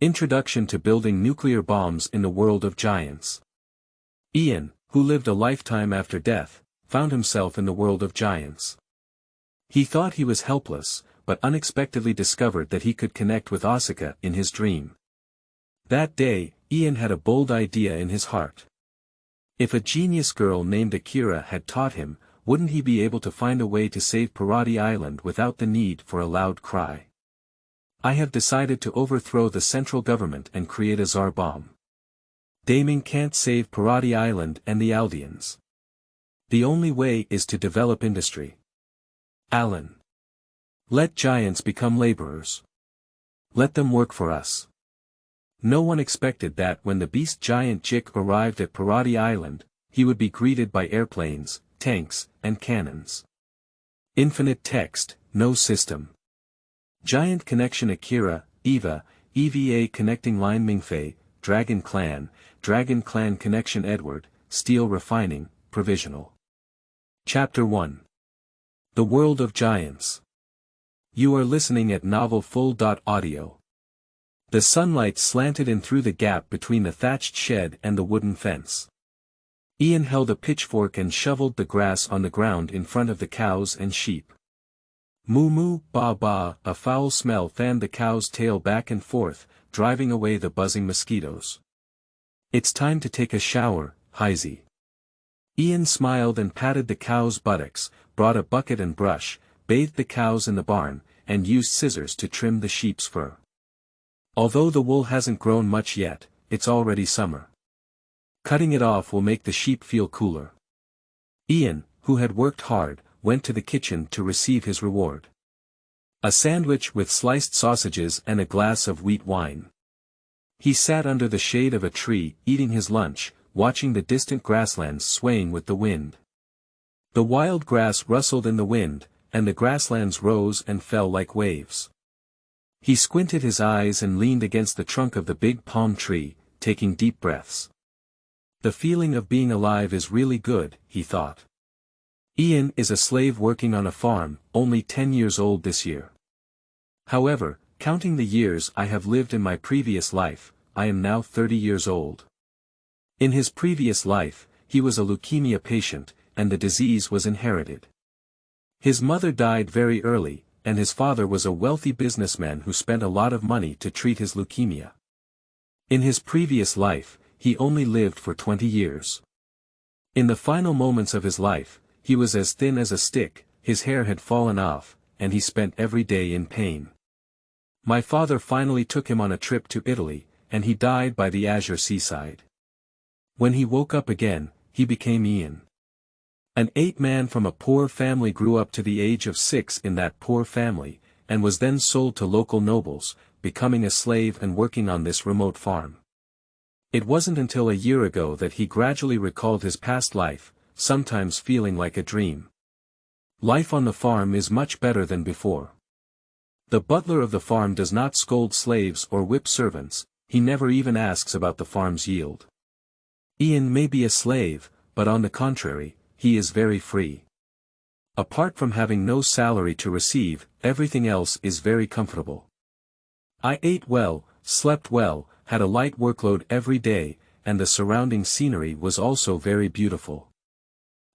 Introduction to building nuclear bombs in the world of giants. Ian, who lived a lifetime after death, found himself in the world of giants. He thought he was helpless, but unexpectedly discovered that he could connect with Asuka in his dream. That day, Ian had a bold idea in his heart. If a genius girl named Akira had taught him, wouldn't he be able to find a way to save Paradi Island without the need for a loud cry? I have decided to overthrow the central government and create a Tsar bomb. Daming can't save Paradi Island and the Aldeans. The only way is to develop industry. Alan. Let giants become laborers. Let them work for us. No one expected that when the beast giant Jik arrived at Paradi Island, he would be greeted by airplanes, tanks, and cannons. Infinite text, no system. Giant connection Akira, EVA connecting line Mingfei, Dragon Clan connection Edward, Steel refining, provisional. Chapter 1. The World of Giants. You are listening at Novel Full.audio. The sunlight slanted in through the gap between the thatched shed and the wooden fence. Ian held a pitchfork and shoveled the grass on the ground in front of the cows and sheep. Moo moo, ba ba, a foul smell fanned the cow's tail back and forth, driving away the buzzing mosquitoes. It's time to take a shower, Heisey. Ian smiled and patted the cow's buttocks, brought a bucket and brush, bathed the cows in the barn, and used scissors to trim the sheep's fur. Although the wool hasn't grown much yet, it's already summer. Cutting it off will make the sheep feel cooler. Ian, who had worked hard, went to the kitchen to receive his reward. A sandwich with sliced sausages and a glass of wheat wine. He sat under the shade of a tree, eating his lunch, watching the distant grasslands swaying with the wind. The wild grass rustled in the wind, and the grasslands rose and fell like waves. He squinted his eyes and leaned against the trunk of the big palm tree, taking deep breaths. The feeling of being alive is really good, he thought. Ian is a slave working on a farm, only 10 years old this year. However, counting the years I have lived in my previous life, I am now 30 years old. In his previous life, he was a leukemia patient, and the disease was inherited. His mother died very early, and his father was a wealthy businessman who spent a lot of money to treat his leukemia. In his previous life, he only lived for 20 years. In the final moments of his life, he was as thin as a stick, his hair had fallen off, and he spent every day in pain. My father finally took him on a trip to Italy, and he died by the azure seaside. When he woke up again, he became Ian. An 8-man from a poor family grew up to the age of 6 in that poor family, and was then sold to local nobles, becoming a slave and working on this remote farm. It wasn't until a year ago that he gradually recalled his past life, sometimes feeling like a dream. Life on the farm is much better than before. The butler of the farm does not scold slaves or whip servants, he never even asks about the farm's yield. Ian may be a slave, but on the contrary, he is very free. Apart from having no salary to receive, everything else is very comfortable. I ate well, slept well, had a light workload every day, and the surrounding scenery was also very beautiful.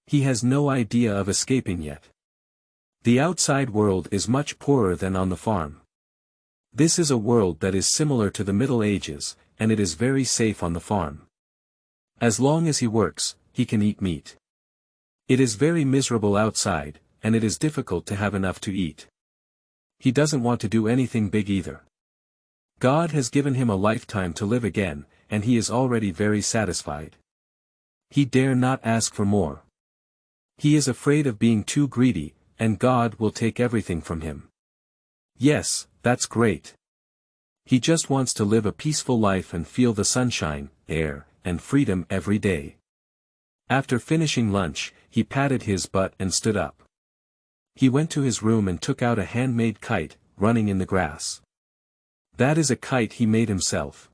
He has no idea of escaping yet. The outside world is much poorer than on the farm. This is a world that is similar to the Middle Ages, and it is very safe on the farm. As long as he works, he can eat meat. It is very miserable outside, and it is difficult to have enough to eat. He doesn't want to do anything big either. God has given him a lifetime to live again, and he is already very satisfied. He dare not ask for more. He is afraid of being too greedy, and God will take everything from him. Yes, that's great. He just wants to live a peaceful life and feel the sunshine, air, and freedom every day. After finishing lunch, he patted his butt and stood up. He went to his room and took out a handmade kite, running in the grass. That is a kite he made himself.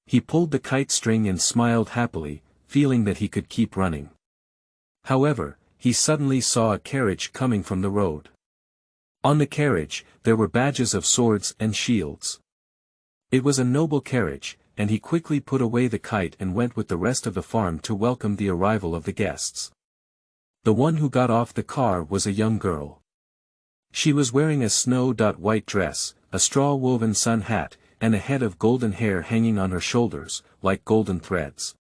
He pulled the kite string and smiled happily, feeling that he could keep running. However, he suddenly saw a carriage coming from the road. On the carriage, there were badges of swords and shields. It was a noble carriage, and he quickly put away the kite and went with the rest of the farm to welcome the arrival of the guests. The one who got off the car was a young girl. She was wearing a snow-white dress, a straw-woven sun hat, and a head of golden hair hanging on her shoulders, like golden threads.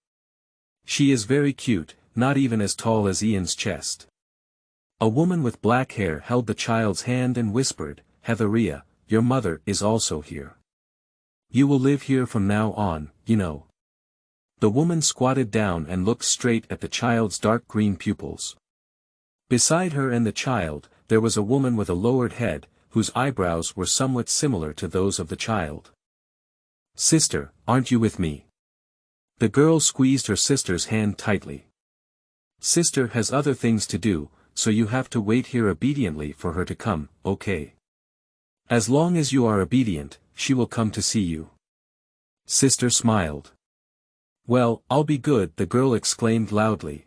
She is very cute, not even as tall as Ian's chest. A woman with black hair held the child's hand and whispered, "Hetheria, your mother is also here. You will live here from now on, you know." The woman squatted down and looked straight at the child's dark green pupils. Beside her and the child, there was a woman with a lowered head, whose eyebrows were somewhat similar to those of the child. "Sister, aren't you with me?" The girl squeezed her sister's hand tightly. "Sister has other things to do, so you have to wait here obediently for her to come, okay? As long as you are obedient, she will come to see you." Sister smiled. "Well, I'll be good," the girl exclaimed loudly.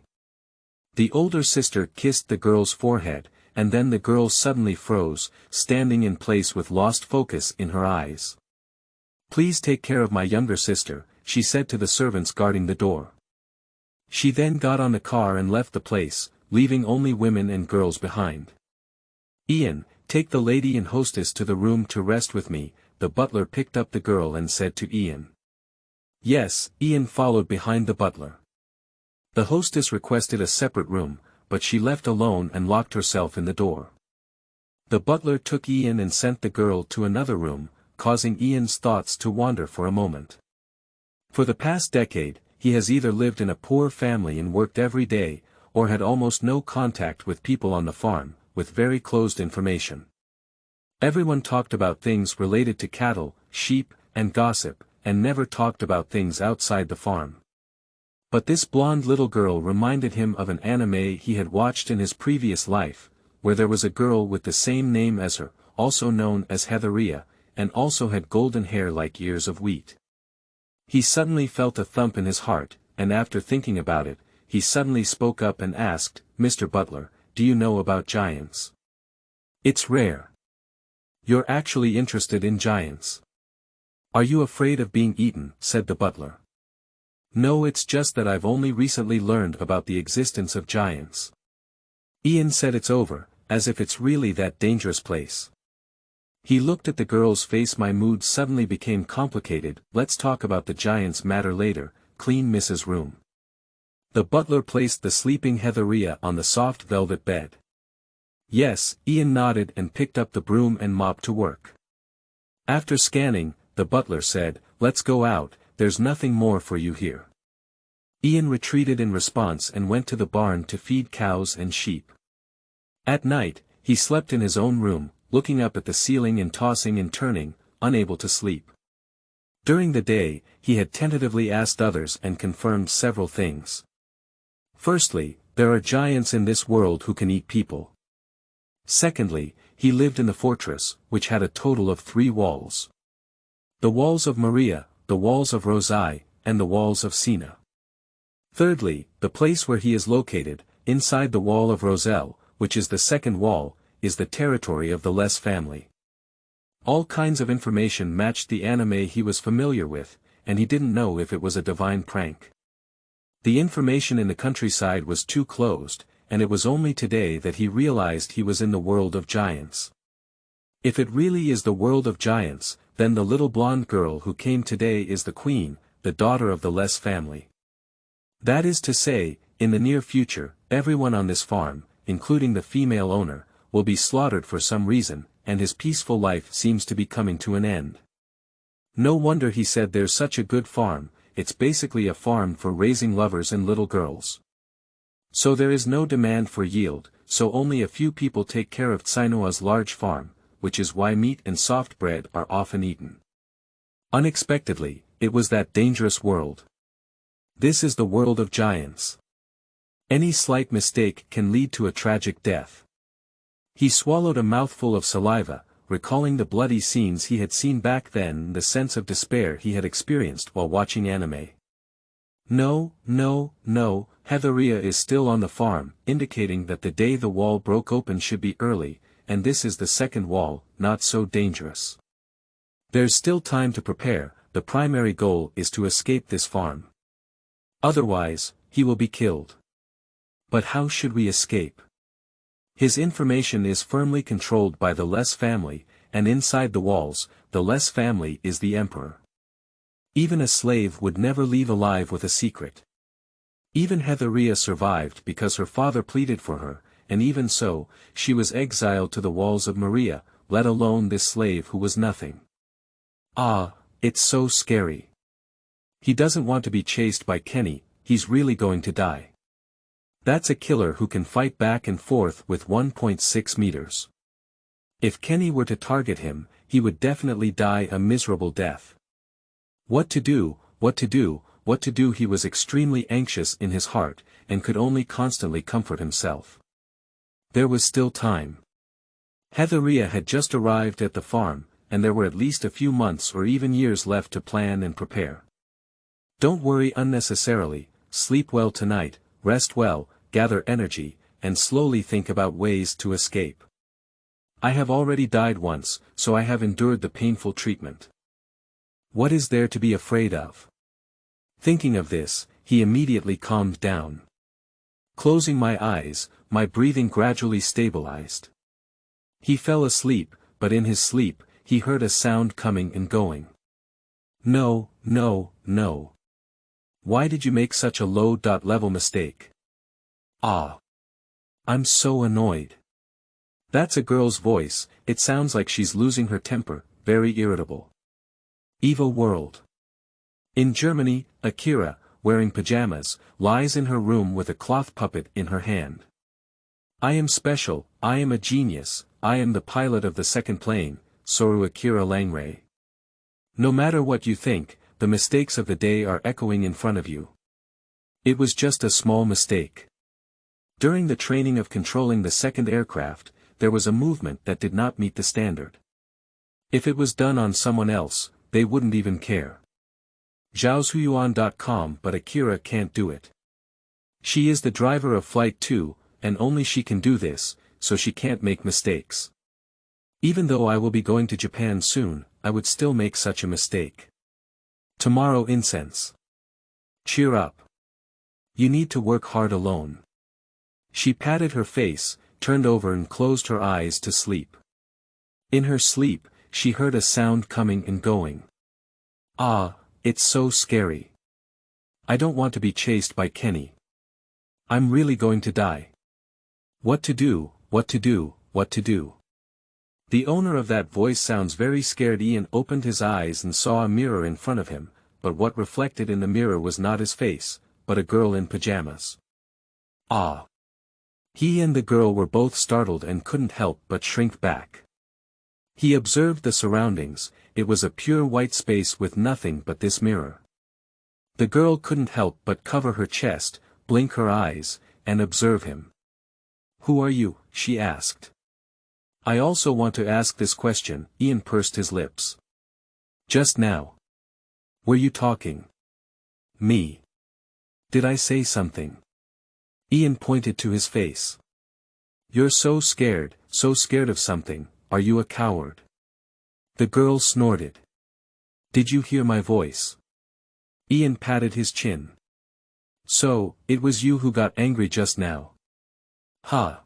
The older sister kissed the girl's forehead, and then the girl suddenly froze, standing in place with lost focus in her eyes. "Please take care of my younger sister," she said to the servants guarding the door. She then got on the car and left the place, leaving only women and girls behind. "Ian, take the lady and hostess to the room to rest with me," the butler picked up the girl and said to Ian. Yes, Ian followed behind the butler. The hostess requested a separate room, but she left alone and locked herself in the door. The butler took Ian and sent the girl to another room, causing Ian's thoughts to wander for a moment. For the past decade, he has either lived in a poor family and worked every day, or had almost no contact with people on the farm, with very closed information. Everyone talked about things related to cattle, sheep, and gossip, and never talked about things outside the farm. But this blonde little girl reminded him of an anime he had watched in his previous life, where there was a girl with the same name as her, also known as Hetheria, and also had golden hair like ears of wheat. He suddenly felt a thump in his heart, and after thinking about it, he suddenly spoke up and asked, "Mr. Butler, do you know about giants?" "It's rare." "You're actually interested in giants?" "Are you afraid of being eaten?" said the butler. "No, it's just that I've only recently learned about the existence of giants." Ian said it's over, as if it's really that dangerous place. He looked at the girl's face. "My mood suddenly became complicated. Let's talk about the giants matter later. Clean Mrs. room." The butler placed the sleeping Hetheria on the soft velvet bed. Yes, Ian nodded and picked up the broom and mop to work. After scanning, the butler said, "Let's go out, there's nothing more for you here." Ian retreated in response and went to the barn to feed cows and sheep. At night, he slept in his own room, looking up at the ceiling and tossing and turning, unable to sleep. During the day, he had tentatively asked others and confirmed several things. Firstly, there are giants in this world who can eat people. Secondly, he lived in the fortress, which had a total of 3 walls. The walls of Maria, the walls of Rosai, and the walls of Sina. Thirdly, the place where he is located, inside the wall of Roselle, which is the second wall, is the territory of the Les family. All kinds of information matched the anime he was familiar with, and he didn't know if it was a divine prank. The information in the countryside was too closed, and it was only today that he realized he was in the world of giants. If it really is the world of giants, then the little blonde girl who came today is the queen, the daughter of the Les family. That is to say, in the near future, everyone on this farm, including the female owner, will be slaughtered for some reason, and his peaceful life seems to be coming to an end. No wonder he said there's such a good farm. It's basically a farm for raising lovers and little girls. So there is no demand for yield, so only a few people take care of Tsinoa's large farm, which is why meat and soft bread are often eaten. Unexpectedly, it was that dangerous world. This is the world of giants. Any slight mistake can lead to a tragic death. He swallowed a mouthful of saliva, recalling the bloody scenes he had seen back then and the sense of despair he had experienced while watching anime. No, Hetheria is still on the farm, indicating that the day the wall broke open should be early, and this is the second wall, not so dangerous. There's still time to prepare, the primary goal is to escape this farm. Otherwise, he will be killed. But how should we escape? His information is firmly controlled by the Less family, and inside the walls, the Less family is the emperor. Even a slave would never leave alive with a secret. Even Hetheria survived because her father pleaded for her, and even so, she was exiled to the walls of Maria, let alone this slave who was nothing. Ah, it's so scary. He doesn't want to be chased by Kenny, he's really going to die. That's a killer who can fight back and forth with 1.6 meters. If Kenny were to target him, he would definitely die a miserable death. What to do, what to do, what to do? He was extremely anxious in his heart, and could only constantly comfort himself. There was still time. Hetheria had just arrived at the farm, and there were at least a few months or even years left to plan and prepare. Don't worry unnecessarily, sleep well tonight, rest well, gather energy, and slowly think about ways to escape. I have already died once, so I have endured the painful treatment. What is there to be afraid of? Thinking of this, he immediately calmed down. Closing my eyes, my breathing gradually stabilized. He fell asleep, but in his sleep, he heard a sound coming and going. No, no, no. Why did you make such a low-level mistake? Ah. I'm so annoyed. That's a girl's voice, it sounds like she's losing her temper, very irritable. Evil world. In Germany, Akira, wearing pajamas, lies in her room with a cloth puppet in her hand. I am special, I am a genius, I am the pilot of the second plane, Soru Akira Langray. No matter what you think, the mistakes of the day are echoing in front of you. It was just a small mistake. During the training of controlling the second aircraft, there was a movement that did not meet the standard. If it was done on someone else, they wouldn't even care. Zhaoshuyuan.com. But Akira can't do it. She is the driver of Flight 2, and only she can do this, so she can't make mistakes. Even though I will be going to Japan soon, I would still make such a mistake. Tomorrow incense. Cheer up. You need to work hard alone. She patted her face, turned over and closed her eyes to sleep. In her sleep, she heard a sound coming and going. Ah, it's so scary. I don't want to be chased by Kenny. I'm really going to die. What to do, what to do, what to do. The owner of that voice sounds very scared. Ian opened his eyes and saw a mirror in front of him, but what reflected in the mirror was not his face, but a girl in pajamas. Ah. He and the girl were both startled and couldn't help but shrink back. He observed the surroundings, it was a pure white space with nothing but this mirror. The girl couldn't help but cover her chest, blink her eyes, and observe him. Who are you? She asked. I also want to ask this question. Ian pursed his lips. Just now. Were you talking? Me. Did I say something? Ian pointed to his face. You're so scared of something, are you a coward? The girl snorted. Did you hear my voice? Ian patted his chin. So, it was you who got angry just now. Ha.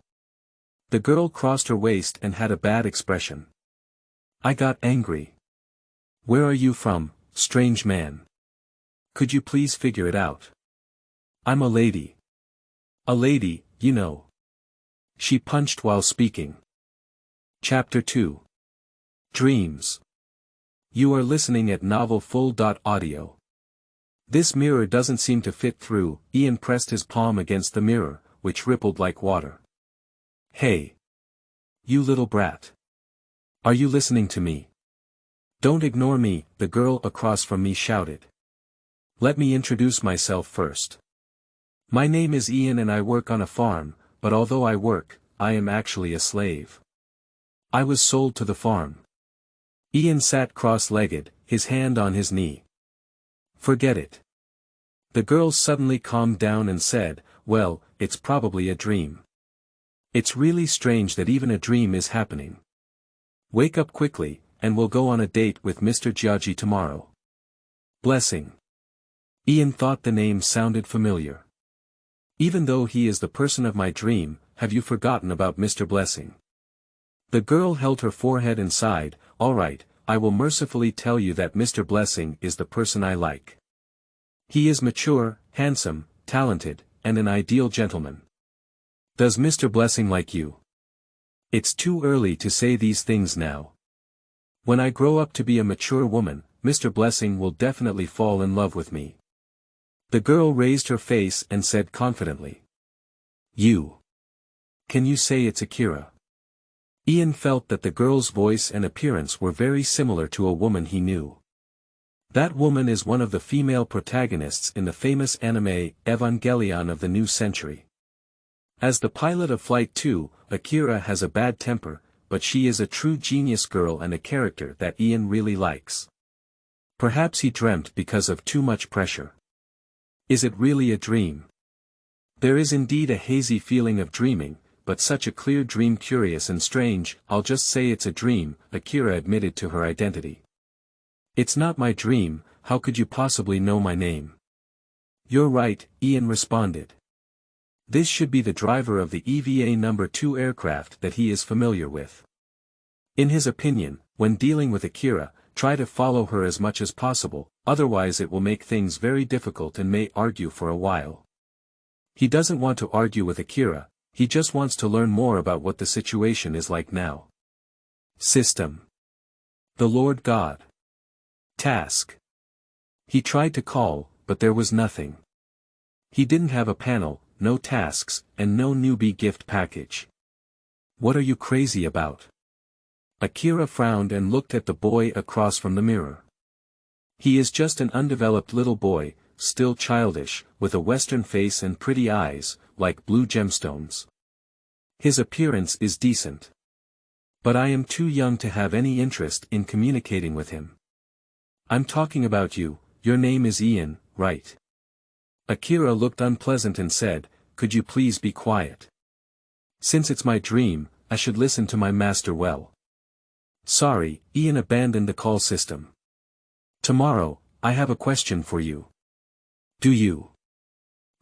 The girl crossed her waist and had a bad expression. I got angry. Where are you from, strange man? Could you please figure it out? I'm a lady. A lady, you know. She punched while speaking. Chapter 2. Dreams. You are listening at novelfull.audio. This mirror doesn't seem to fit through. Ian pressed his palm against the mirror, which rippled like water. Hey. You little brat. Are you listening to me? Don't ignore me, the girl across from me shouted. Let me introduce myself first. My name is Ian and I work on a farm, but although I work, I am actually a slave. I was sold to the farm. Ian sat cross-legged, his hand on his knee. Forget it. The girl suddenly calmed down and said, well, it's probably a dream. It's really strange that even a dream is happening. Wake up quickly, and we'll go on a date with Mr. Jiaji tomorrow. Blessing. Ian thought the name sounded familiar. Even though he is the person of my dream, have you forgotten about Mr. Blessing? The girl held her forehead and sighed. All right, I will mercifully tell you that Mr. Blessing is the person I like. He is mature, handsome, talented, and an ideal gentleman. Does Mr. Blessing like you? It's too early to say these things now. When I grow up to be a mature woman, Mr. Blessing will definitely fall in love with me. The girl raised her face and said confidently. You. Can you say it's Akira? Ian felt that the girl's voice and appearance were very similar to a woman he knew. That woman is one of the female protagonists in the famous anime, Evangelion of the new century. As the pilot of Flight 2, Akira has a bad temper, but she is a true genius girl and a character that Ian really likes. Perhaps he dreamt because of too much pressure. Is it really a dream? There is indeed a hazy feeling of dreaming, but such a clear dream, curious and strange. I'll just say it's a dream, Akira admitted to her identity. It's not my dream, how could you possibly know my name? You're right, Ian responded. This should be the driver of the EVA No. 2 aircraft that he is familiar with. In his opinion, when dealing with Akira, try to follow her as much as possible, otherwise it will make things very difficult and may argue for a while. He doesn't want to argue with Akira, he just wants to learn more about what the situation is like now. System. The Lord God. Task. He tried to call, but there was nothing. He didn't have a panel, no tasks, and no newbie gift package. What are you crazy about? Akira frowned and looked at the boy across from the mirror. He is just an undeveloped little boy, still childish, with a Western face and pretty eyes, like blue gemstones. His appearance is decent. But I am too young to have any interest in communicating with him. I'm talking about you, your name is Ian, right? Akira looked unpleasant and said, could you please be quiet? Since it's my dream, I should listen to my master well. Sorry, Ian abandoned the call system. Tomorrow, I have a question for you. Do you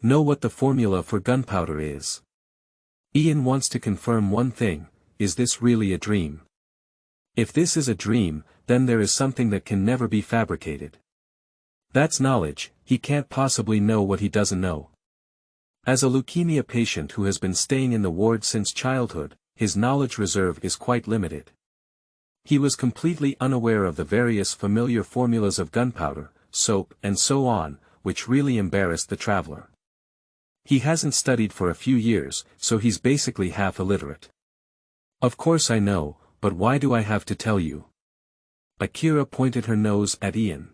know what the formula for gunpowder is? Ian wants to confirm one thing, is this really a dream? If this is a dream, then there is something that can never be fabricated. That's knowledge, he can't possibly know what he doesn't know. As a leukemia patient who has been staying in the ward since childhood, his knowledge reserve is quite limited. He was completely unaware of the various familiar formulas of gunpowder, soap and so on, which really embarrassed the traveler. He hasn't studied for a few years, so he's basically half illiterate. Of course I know, but why do I have to tell you? Akira pointed her nose at Ian.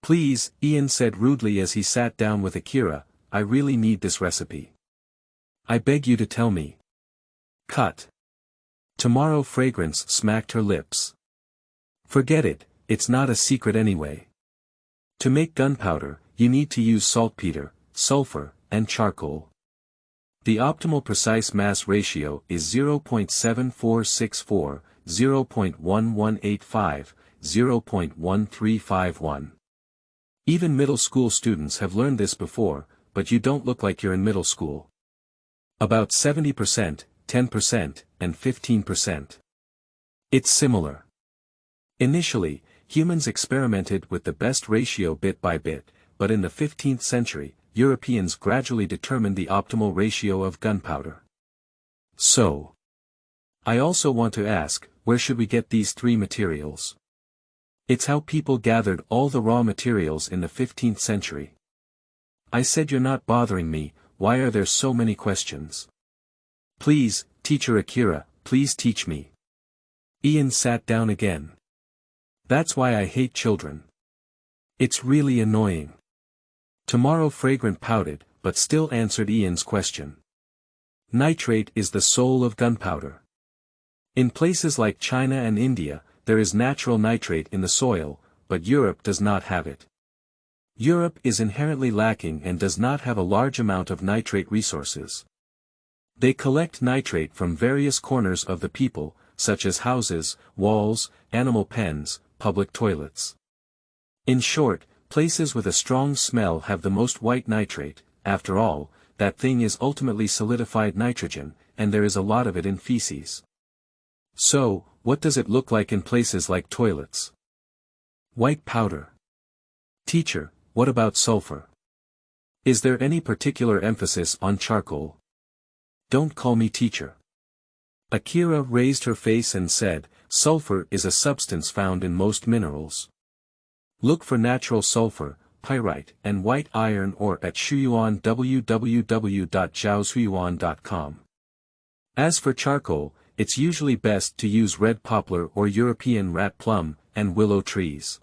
Please, Ian said rudely as he sat down with Akira, I really need this recipe. I beg you to tell me. Cut. Tomorrow Fragrance smacked her lips. Forget it, it's not a secret anyway. To make gunpowder, you need to use saltpeter, sulfur, and charcoal. The optimal precise mass ratio is 0.7464, 0.1185, 0.1351. Even middle school students have learned this before, but you don't look like you're in middle school. About 70%, 10%, and 15%. It's similar. Initially, humans experimented with the best ratio bit by bit, but in the 15th century, Europeans gradually determined the optimal ratio of gunpowder. So, I also want to ask, where should we get these three materials? It's how people gathered all the raw materials in the 15th century. I said you're not bothering me, why are there so many questions? Please, Teacher Akira, please teach me. Ian sat down again. That's why I hate children. It's really annoying. Tomorrow Fragrant pouted, but still answered Ian's question. Nitrate is the soul of gunpowder. In places like China and India, there is natural nitrate in the soil, but Europe does not have it. Europe is inherently lacking and does not have a large amount of nitrate resources. They collect nitrate from various corners of the people, such as houses, walls, animal pens, public toilets. In short, Places with a strong smell have the most white nitrate. After all, that thing is ultimately solidified nitrogen, and there is a lot of it in feces. So, what does it look like in places like toilets? White powder. Teacher, what about sulfur? Is there any particular emphasis on charcoal? Don't call me teacher. Akira raised her face and said, sulfur is a substance found in most minerals. Look for natural sulfur, pyrite, and white iron ore at Shuyuan www.zhaoshuyuan.com. As for charcoal, it's usually best to use red poplar or European rat plum, and willow trees.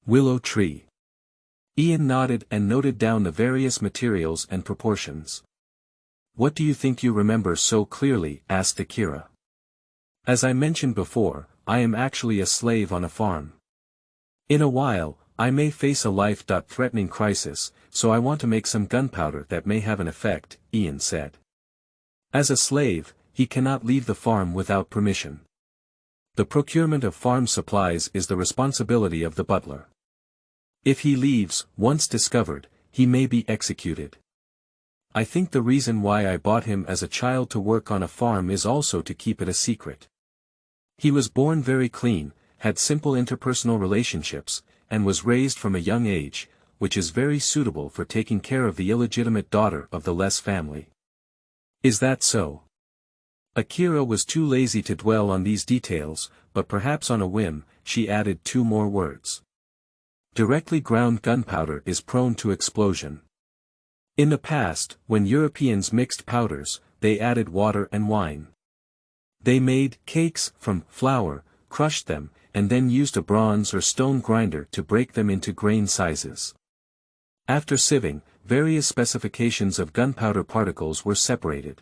Willow tree. Ian nodded and noted down the various materials and proportions. What do you think you remember so clearly? Asked Akira. As I mentioned before, I am actually a slave on a farm. In a while, I may face a life-threatening crisis, so I want to make some gunpowder that may have an effect, Ian said. As a slave, he cannot leave the farm without permission. The procurement of farm supplies is the responsibility of the butler. If he leaves, once discovered, he may be executed. I think the reason why I bought him as a child to work on a farm is also to keep it a secret. He was born very clean, had simple interpersonal relationships, and was raised from a young age, which is very suitable for taking care of the illegitimate daughter of the less family. Is that so? Akira was too lazy to dwell on these details, but perhaps on a whim, she added 2 more words. Directly ground gunpowder is prone to explosion. In the past, when Europeans mixed powders, they added water and wine. They made cakes from flour, crushed them, and then used a bronze or stone grinder to break them into grain sizes. After sieving, various specifications of gunpowder particles were separated.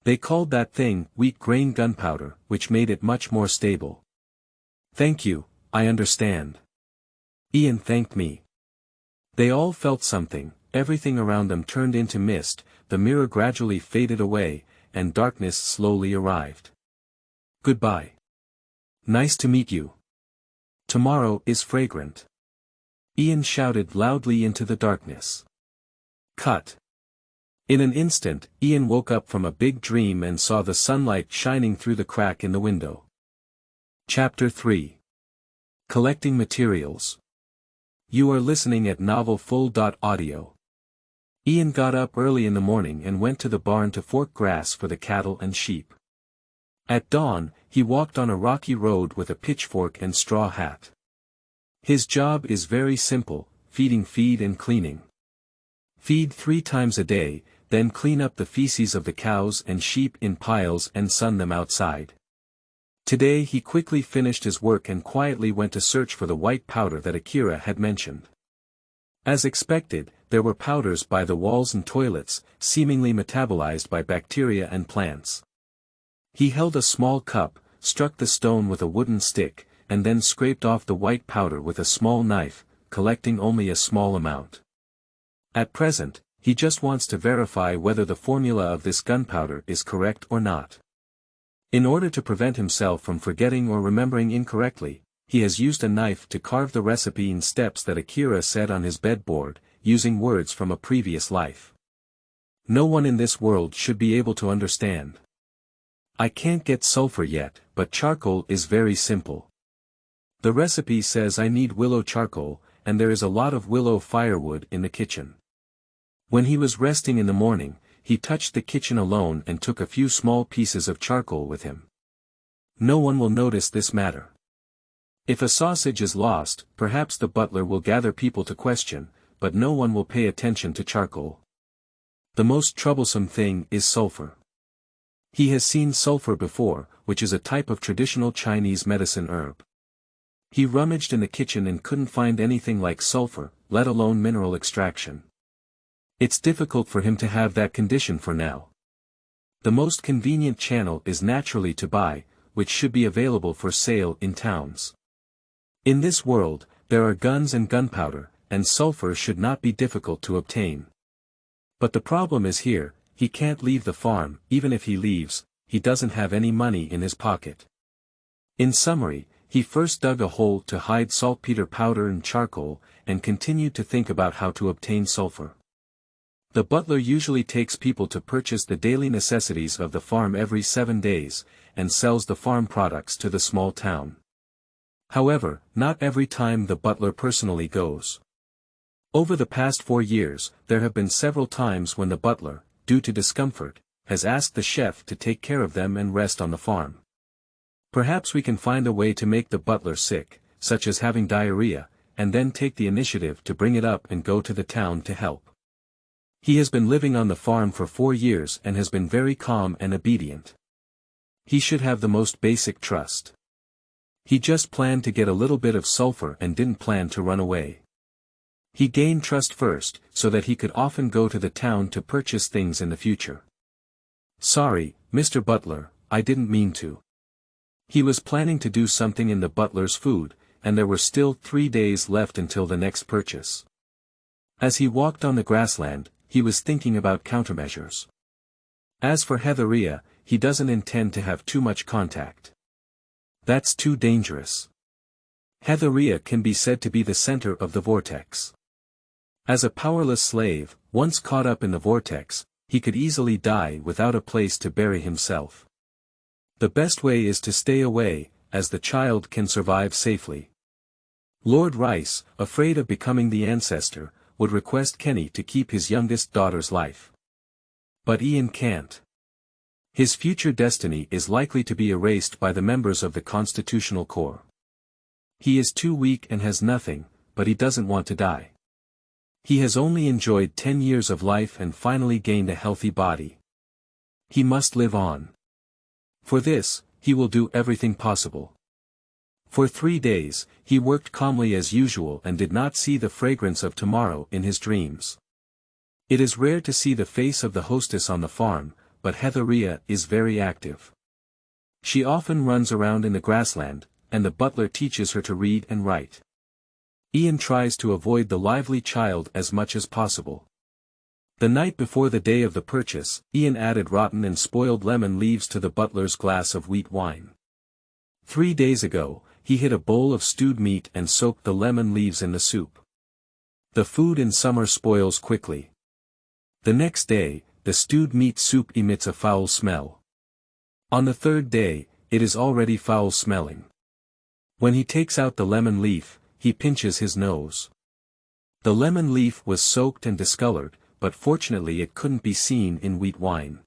They called that thing wheat grain gunpowder, which made it much more stable. Thank you, I understand. Ian thanked me. They all felt something, everything around them turned into mist, the mirror gradually faded away, and darkness slowly arrived. Goodbye. Nice to meet you. Tomorrow is fragrant. Ian shouted loudly into the darkness. Cut. In an instant, Ian woke up from a big dream and saw the sunlight shining through the crack in the window. Chapter 3. Collecting Materials. You are listening at novelfull.audio. Ian got up early in the morning and went to the barn to fork grass for the cattle and sheep. At dawn, he walked on a rocky road with a pitchfork and straw hat. His job is very simple, feeding feed and cleaning. Feed 3 times a day, then clean up the feces of the cows and sheep in piles and sun them outside. Today he quickly finished his work and quietly went to search for the white powder that Akira had mentioned. As expected, there were powders by the walls and toilets, seemingly metabolized by bacteria and plants. He held a small cup, struck the stone with a wooden stick, and then scraped off the white powder with a small knife, collecting only a small amount. At present, he just wants to verify whether the formula of this gunpowder is correct or not. In order to prevent himself from forgetting or remembering incorrectly, he has used a knife to carve the recipe in steps that Akira said on his bedboard, using words from a previous life. No one in this world should be able to understand. I can't get sulfur yet, but charcoal is very simple. The recipe says I need willow charcoal, and there is a lot of willow firewood in the kitchen. When he was resting in the morning, he touched the kitchen alone and took a few small pieces of charcoal with him. No one will notice this matter. If a sausage is lost, perhaps the butler will gather people to question, but no one will pay attention to charcoal. The most troublesome thing is sulfur. He has seen sulfur before, which is a type of traditional Chinese medicine herb. He rummaged in the kitchen and couldn't find anything like sulfur, let alone mineral extraction. It's difficult for him to have that condition for now. The most convenient channel is naturally to buy, which should be available for sale in towns. In this world, there are guns and gunpowder, and sulfur should not be difficult to obtain. But the problem is here, he can't leave the farm. Even if he leaves, he doesn't have any money in his pocket. In summary, he first dug a hole to hide saltpeter powder and charcoal, and continued to think about how to obtain sulfur. The butler usually takes people to purchase the daily necessities of the farm every 7 days, and sells the farm products to the small town. However, not every time the butler personally goes. Over the past 4 years, there have been several times when the butler, due to discomfort, has asked the chef to take care of them and rest on the farm. Perhaps we can find a way to make the butler sick, such as having diarrhea, and then take the initiative to bring it up and go to the town to help. He has been living on the farm for 4 years and has been very calm and obedient. He should have the most basic trust. He just planned to get a little bit of sulfur and didn't plan to run away. He gained trust first, so that he could often go to the town to purchase things in the future. "Sorry, Mr. Butler, I didn't mean to." He was planning to do something in the butler's food, and there were still 3 days left until the next purchase. As he walked on the grassland, he was thinking about countermeasures. As for Hetheria, he doesn't intend to have too much contact. That's too dangerous. Hetheria can be said to be the center of the vortex. As a powerless slave, once caught up in the vortex, he could easily die without a place to bury himself. The best way is to stay away, as the child can survive safely. Lord Rice, afraid of becoming the ancestor, would request Kenny to keep his youngest daughter's life. But Ian can't. His future destiny is likely to be erased by the members of the Constitutional Corps. He is too weak and has nothing, but he doesn't want to die. He has only enjoyed 10 years of life and finally gained a healthy body. He must live on. For this, he will do everything possible. For 3 days, he worked calmly as usual and did not see the fragrance of tomorrow in his dreams. It is rare to see the face of the hostess on the farm, but Hetheria is very active. She often runs around in the grassland, and the butler teaches her to read and write. Ian tries to avoid the lively child as much as possible. The night before the day of the purchase, Ian added rotten and spoiled lemon leaves to the butler's glass of wheat wine. 3 days ago, he hid a bowl of stewed meat and soaked the lemon leaves in the soup. The food in summer spoils quickly. The next day, the stewed meat soup emits a foul smell. On the 3rd day, it is already foul smelling. When he takes out the lemon leaf, he pinches his nose. The lemon leaf was soaked and discolored, but fortunately it couldn't be seen in wheat wine.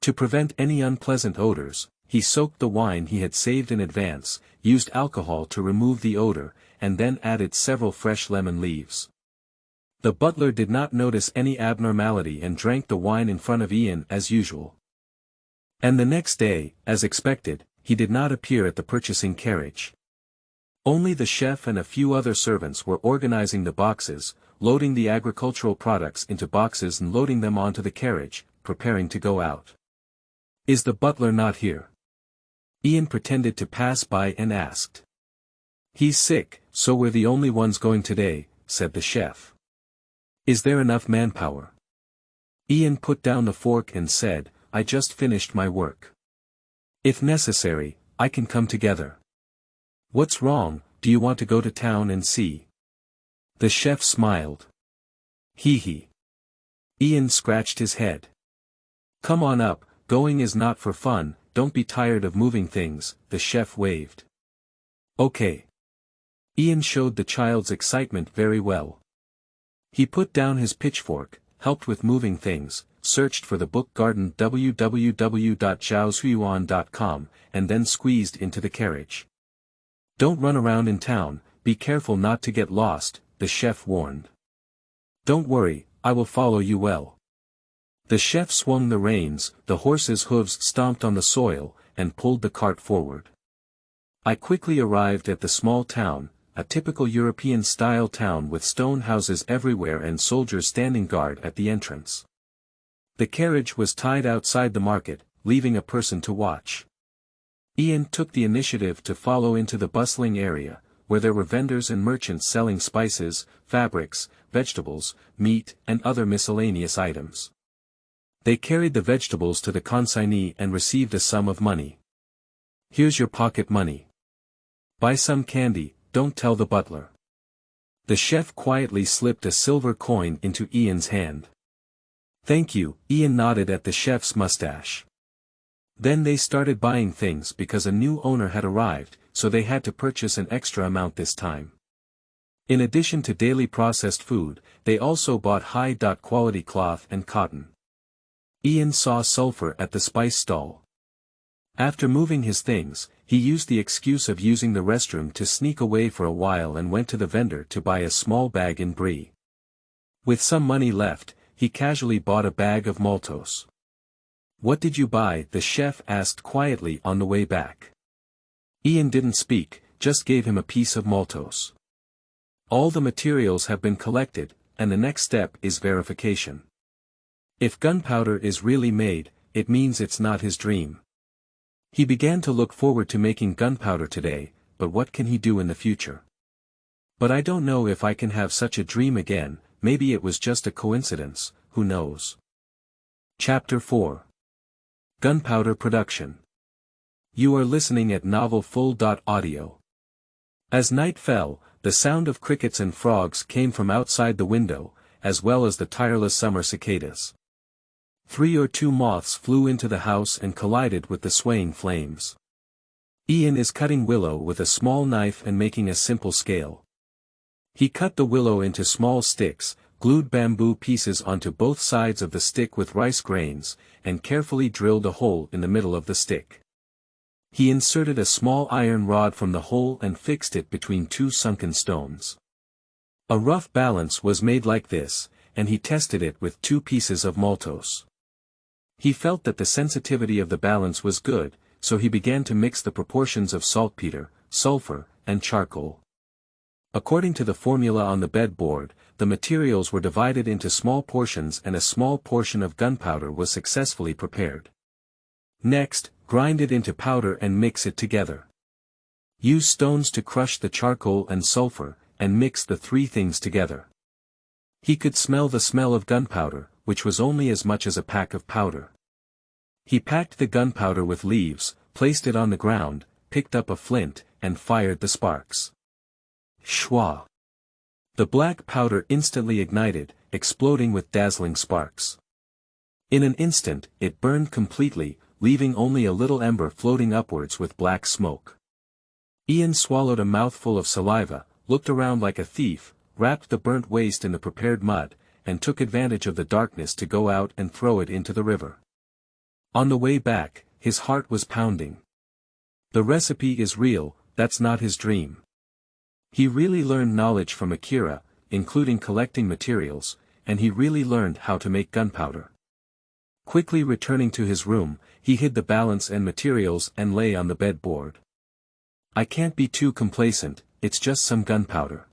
To prevent any unpleasant odors, he soaked the wine he had saved in advance, used alcohol to remove the odor, and then added several fresh lemon leaves. The butler did not notice any abnormality and drank the wine in front of Ian as usual. And the next day, as expected, he did not appear at the purchasing carriage. Only the chef and a few other servants were organizing the boxes, loading the agricultural products into boxes and loading them onto the carriage, preparing to go out. "Is the butler not here?" Ian pretended to pass by and asked. "He's sick, so we're the only ones going today," said the chef. "Is there enough manpower?" Ian put down the fork and said, "I just finished my work. If necessary, I can come together." "What's wrong, do you want to go to town and see?" The chef smiled. "Hee hee." Ian scratched his head. "Come on up, going is not for fun, don't be tired of moving things," the chef waved. "Okay." Ian showed the child's excitement very well. He put down his pitchfork, helped with moving things, searched for the book garden www.zhaozuan.com, and then squeezed into the carriage. "Don't run around in town, be careful not to get lost," the chef warned. "Don't worry, I will follow you well." The chef swung the reins, the horse's hooves stomped on the soil, and pulled the cart forward. I quickly arrived at the small town, a typical European-style town with stone houses everywhere and soldiers standing guard at the entrance. The carriage was tied outside the market, leaving a person to watch. Ian took the initiative to follow into the bustling area, where there were vendors and merchants selling spices, fabrics, vegetables, meat, and other miscellaneous items. They carried the vegetables to the consignee and received a sum of money. "Here's your pocket money." Buy some candy, don't tell the butler. The chef quietly slipped a silver coin into Ian's hand. Thank you, Ian nodded at the chef's mustache. Then they started buying things because a new owner had arrived, so they had to purchase an extra amount this time. In addition to daily processed food, they also bought high-quality cloth and cotton. Ian saw sulfur at the spice stall. After moving his things, he used the excuse of using the restroom to sneak away for a while and went to the vendor to buy a small bag in brie. With some money left, he casually bought a bag of maltose. What did you buy? The chef asked quietly on the way back. Ian didn't speak, just gave him a piece of maltose. All the materials have been collected, and the next step is verification. If gunpowder is really made, it means it's not his dream. He began to look forward to making gunpowder today, but what can he do in the future? But I don't know if I can have such a dream again, maybe it was just a coincidence, who knows? Chapter 4. Gunpowder Production. You are listening at novelfull.audio. As night fell, the sound of crickets and frogs came from outside the window, as well as the tireless summer cicadas. 3 or 2 moths flew into the house and collided with the swaying flames. Ian is cutting willow with a small knife and making a simple scale. He cut the willow into small sticks, glued bamboo pieces onto both sides of the stick with rice grains, and carefully drilled a hole in the middle of the stick. He inserted a small iron rod from the hole and fixed it between 2 sunken stones. A rough balance was made like this, and he tested it with 2 pieces of maltose. He felt that the sensitivity of the balance was good, so he began to mix the proportions of saltpeter, sulfur, and charcoal. According to the formula on the bedboard, the materials were divided into small portions and a small portion of gunpowder was successfully prepared. Next, grind it into powder and mix it together. Use stones to crush the charcoal and sulfur, and mix the 3 things together. He could smell the smell of gunpowder, which was only as much as a pack of powder. He packed the gunpowder with leaves, placed it on the ground, picked up a flint, and fired the sparks. Shwa! The black powder instantly ignited, exploding with dazzling sparks. In an instant, it burned completely, leaving only a little ember floating upwards with black smoke. Ian swallowed a mouthful of saliva, looked around like a thief, wrapped the burnt waste in the prepared mud, and took advantage of the darkness to go out and throw it into the river. On the way back, his heart was pounding. The recipe is real, that's not his dream. He really learned knowledge from Akira, including collecting materials, and he really learned how to make gunpowder. Quickly returning to his room, he hid the balance and materials and lay on the bedboard. I can't be too complacent, it's just some gunpowder.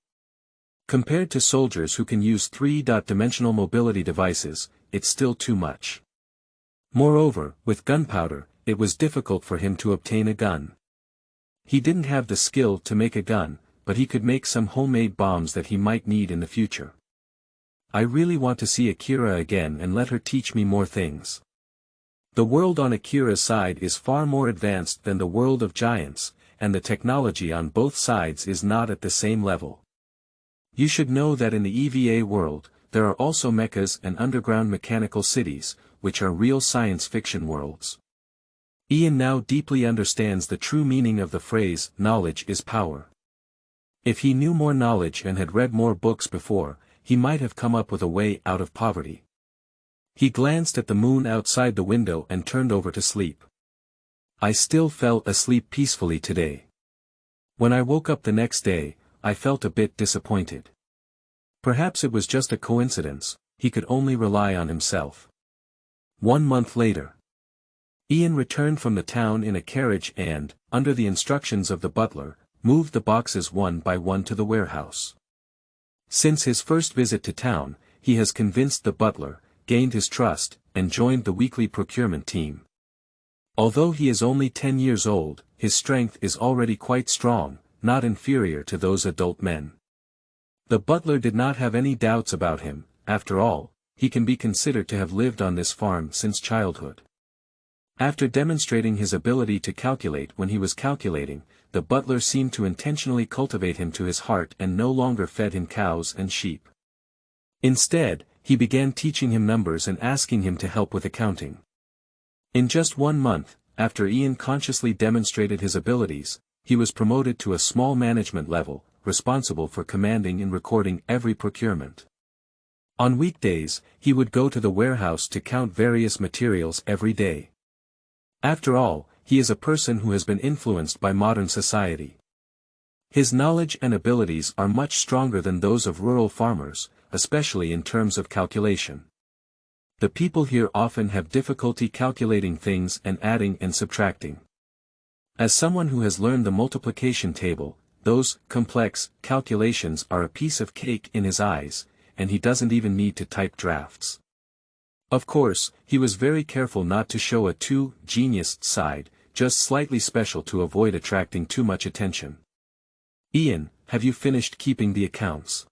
Compared to soldiers who can use 3-dimensional mobility devices, it's still too much. Moreover, with gunpowder, it was difficult for him to obtain a gun. He didn't have the skill to make a gun, but he could make some homemade bombs that he might need in the future. I really want to see Akira again and let her teach me more things. The world on Akira's side is far more advanced than the world of giants, and the technology on both sides is not at the same level. You should know that in the EVA world, there are also mechas and underground mechanical cities, which are real science fiction worlds. Ian now deeply understands the true meaning of the phrase, knowledge is power. If he knew more knowledge and had read more books before, he might have come up with a way out of poverty. He glanced at the moon outside the window and turned over to sleep. I still fell asleep peacefully today. When I woke up the next day, I felt a bit disappointed. Perhaps it was just a coincidence, he could only rely on himself. 1 month later. Ian returned from the town in a carriage and, under the instructions of the butler, moved the boxes one by one to the warehouse. Since his first visit to town, he has convinced the butler, gained his trust, and joined the weekly procurement team. Although he is only 10 years old, his strength is already quite strong, not inferior to those adult men. The butler did not have any doubts about him. After all, he can be considered to have lived on this farm since childhood. After demonstrating his ability to calculate when he was calculating, the butler seemed to intentionally cultivate him to his heart and no longer fed him cows and sheep. Instead, he began teaching him numbers and asking him to help with accounting. In just 1 month, after Ian consciously demonstrated his abilities, he was promoted to a small management level, responsible for commanding and recording every procurement. On weekdays, he would go to the warehouse to count various materials every day. After all, he is a person who has been influenced by modern society. His knowledge and abilities are much stronger than those of rural farmers, especially in terms of calculation. The people here often have difficulty calculating things and adding and subtracting. As someone who has learned the multiplication table, those complex calculations are a piece of cake in his eyes, and he doesn't even need to type drafts. Of course, he was very careful not to show a too genius side, just slightly special to avoid attracting too much attention. "Ian, have you finished keeping the accounts?"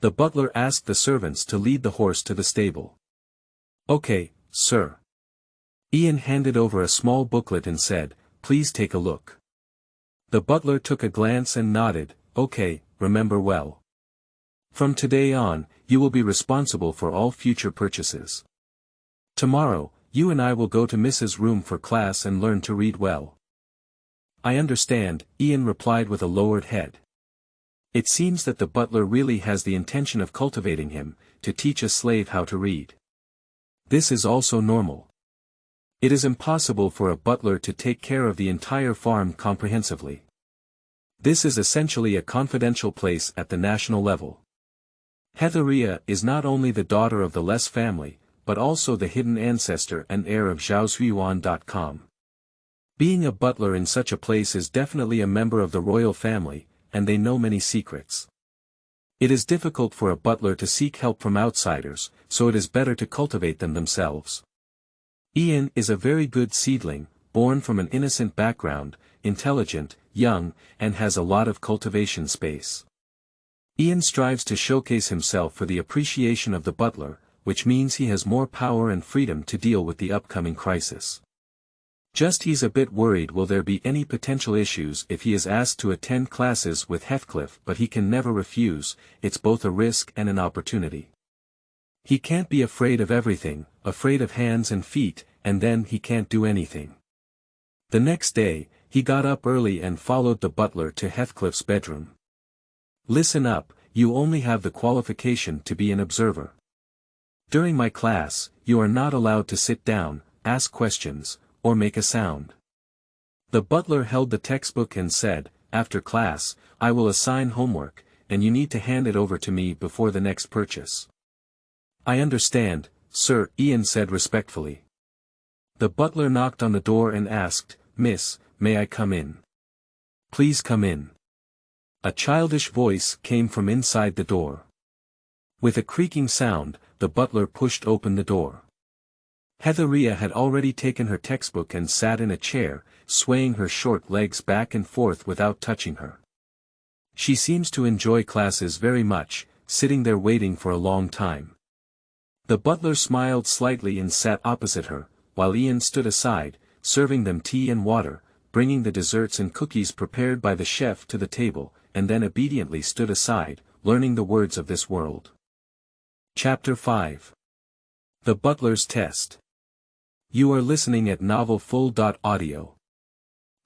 The butler asked the servants to lead the horse to the stable. "Okay, sir." Ian handed over a small booklet and said, "Please take a look." The butler took a glance and nodded, "Okay, remember well. From today on, you will be responsible for all future purchases. Tomorrow, you and I will go to Mrs. Room for class and learn to read well." "I understand," Ian replied with a lowered head. It seems that the butler really has the intention of cultivating him, to teach a slave how to read. This is also normal. It is impossible for a butler to take care of the entire farm comprehensively. This is essentially a confidential place at the national level. Hetheria is not only the daughter of the Les family, but also the hidden ancestor and heir of Zhaozuiyuan.com. Being a butler in such a place is definitely a member of the royal family, and they know many secrets. It is difficult for a butler to seek help from outsiders, so it is better to cultivate them themselves. Ian is a very good seedling, born from an innocent background, intelligent, young, and has a lot of cultivation space. Ian strives to showcase himself for the appreciation of the butler, which means he has more power and freedom to deal with the upcoming crisis. Just he's a bit worried will there be any potential issues if he is asked to attend classes with Heathcliff, but he can never refuse, it's both a risk and an opportunity. He can't be afraid of everything, afraid of hands and feet, and then he can't do anything. The next day, he got up early and followed the butler to Heathcliff's bedroom. "Listen up, you only have the qualification to be an observer. During my class, you are not allowed to sit down, ask questions, or make a sound." The butler held the textbook and said, "After class, I will assign homework, and you need to hand it over to me before the next purchase." "I understand, sir," Ian said respectfully. The butler knocked on the door and asked, "Miss, may I come in?" "Please come in." A childish voice came from inside the door. With a creaking sound, the butler pushed open the door. Hetheria had already taken her textbook and sat in a chair, swaying her short legs back and forth without touching her. She seems to enjoy classes very much, sitting there waiting for a long time. The butler smiled slightly and sat opposite her, while Ian stood aside, serving them tea and water, bringing the desserts and cookies prepared by the chef to the table, and then obediently stood aside, learning the words of this world. Chapter 5. The Butler's Test. You are listening at novelfull.audio.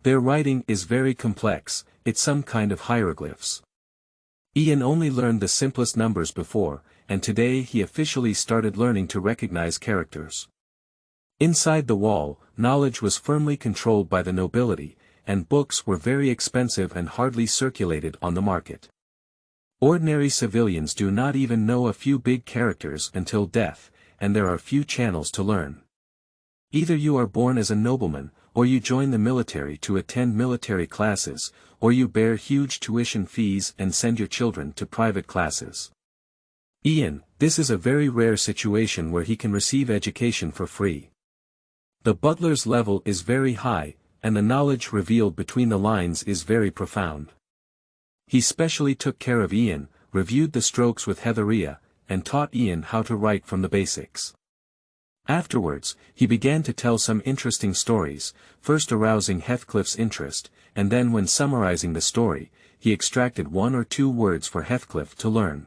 Their writing is very complex, it's some kind of hieroglyphs. Ian only learned the simplest numbers before, and today he officially started learning to recognize characters. Inside the wall, knowledge was firmly controlled by the nobility, and books were very expensive and hardly circulated on the market. Ordinary civilians do not even know a few big characters until death, and there are few channels to learn. Either you are born as a nobleman, or you join the military to attend military classes, or you bear huge tuition fees and send your children to private classes. Ian, this is a very rare situation where he can receive education for free. The butler's level is very high, and the knowledge revealed between the lines is very profound. He specially took care of Ian, reviewed the strokes with Hetheria, and taught Ian how to write from the basics. Afterwards, he began to tell some interesting stories, first arousing Heathcliff's interest, and then when summarizing the story, he extracted 1 or 2 words for Heathcliff to learn.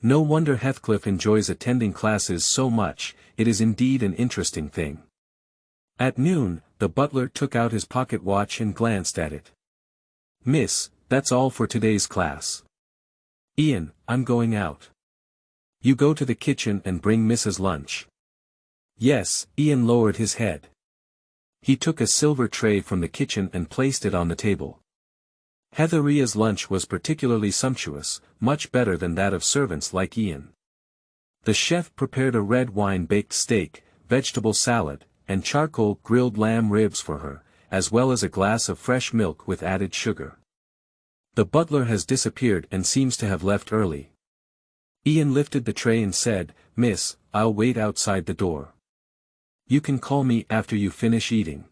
No wonder Heathcliff enjoys attending classes so much, it is indeed an interesting thing. At noon, the butler took out his pocket watch and glanced at it. "Miss, that's all for today's class. Ian, I'm going out. You go to the kitchen and bring Mrs. lunch." "Yes." Ian lowered his head. He took a silver tray from the kitchen and placed it on the table. Heatheria's lunch was particularly sumptuous, much better than that of servants like Ian. The chef prepared a red wine-baked steak, vegetable salad, and charcoal grilled lamb ribs for her, as well as a glass of fresh milk with added sugar. The butler has disappeared and seems to have left early. Ian lifted the tray and said, "Miss, I'll wait outside the door. You can call me after you finish eating."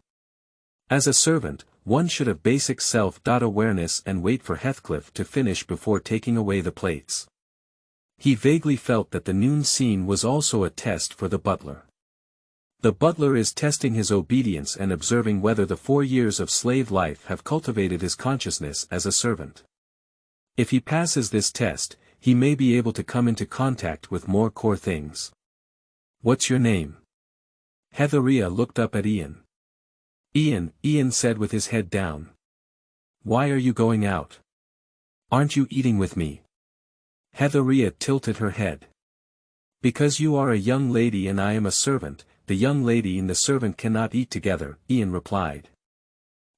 As a servant, one should have basic self-awareness and wait for Heathcliff to finish before taking away the plates. He vaguely felt that the noon scene was also a test for the butler. The butler is testing his obedience and observing whether the 4 years of slave life have cultivated his consciousness as a servant. If he passes this test, he may be able to come into contact with more core things. "What's your name?" Hetheria looked up at Ian. Ian said with his head down. "Why are you going out? Aren't you eating with me?" Hetheria tilted her head. "Because you are a young lady and I am a servant, the young lady and the servant cannot eat together," Ian replied.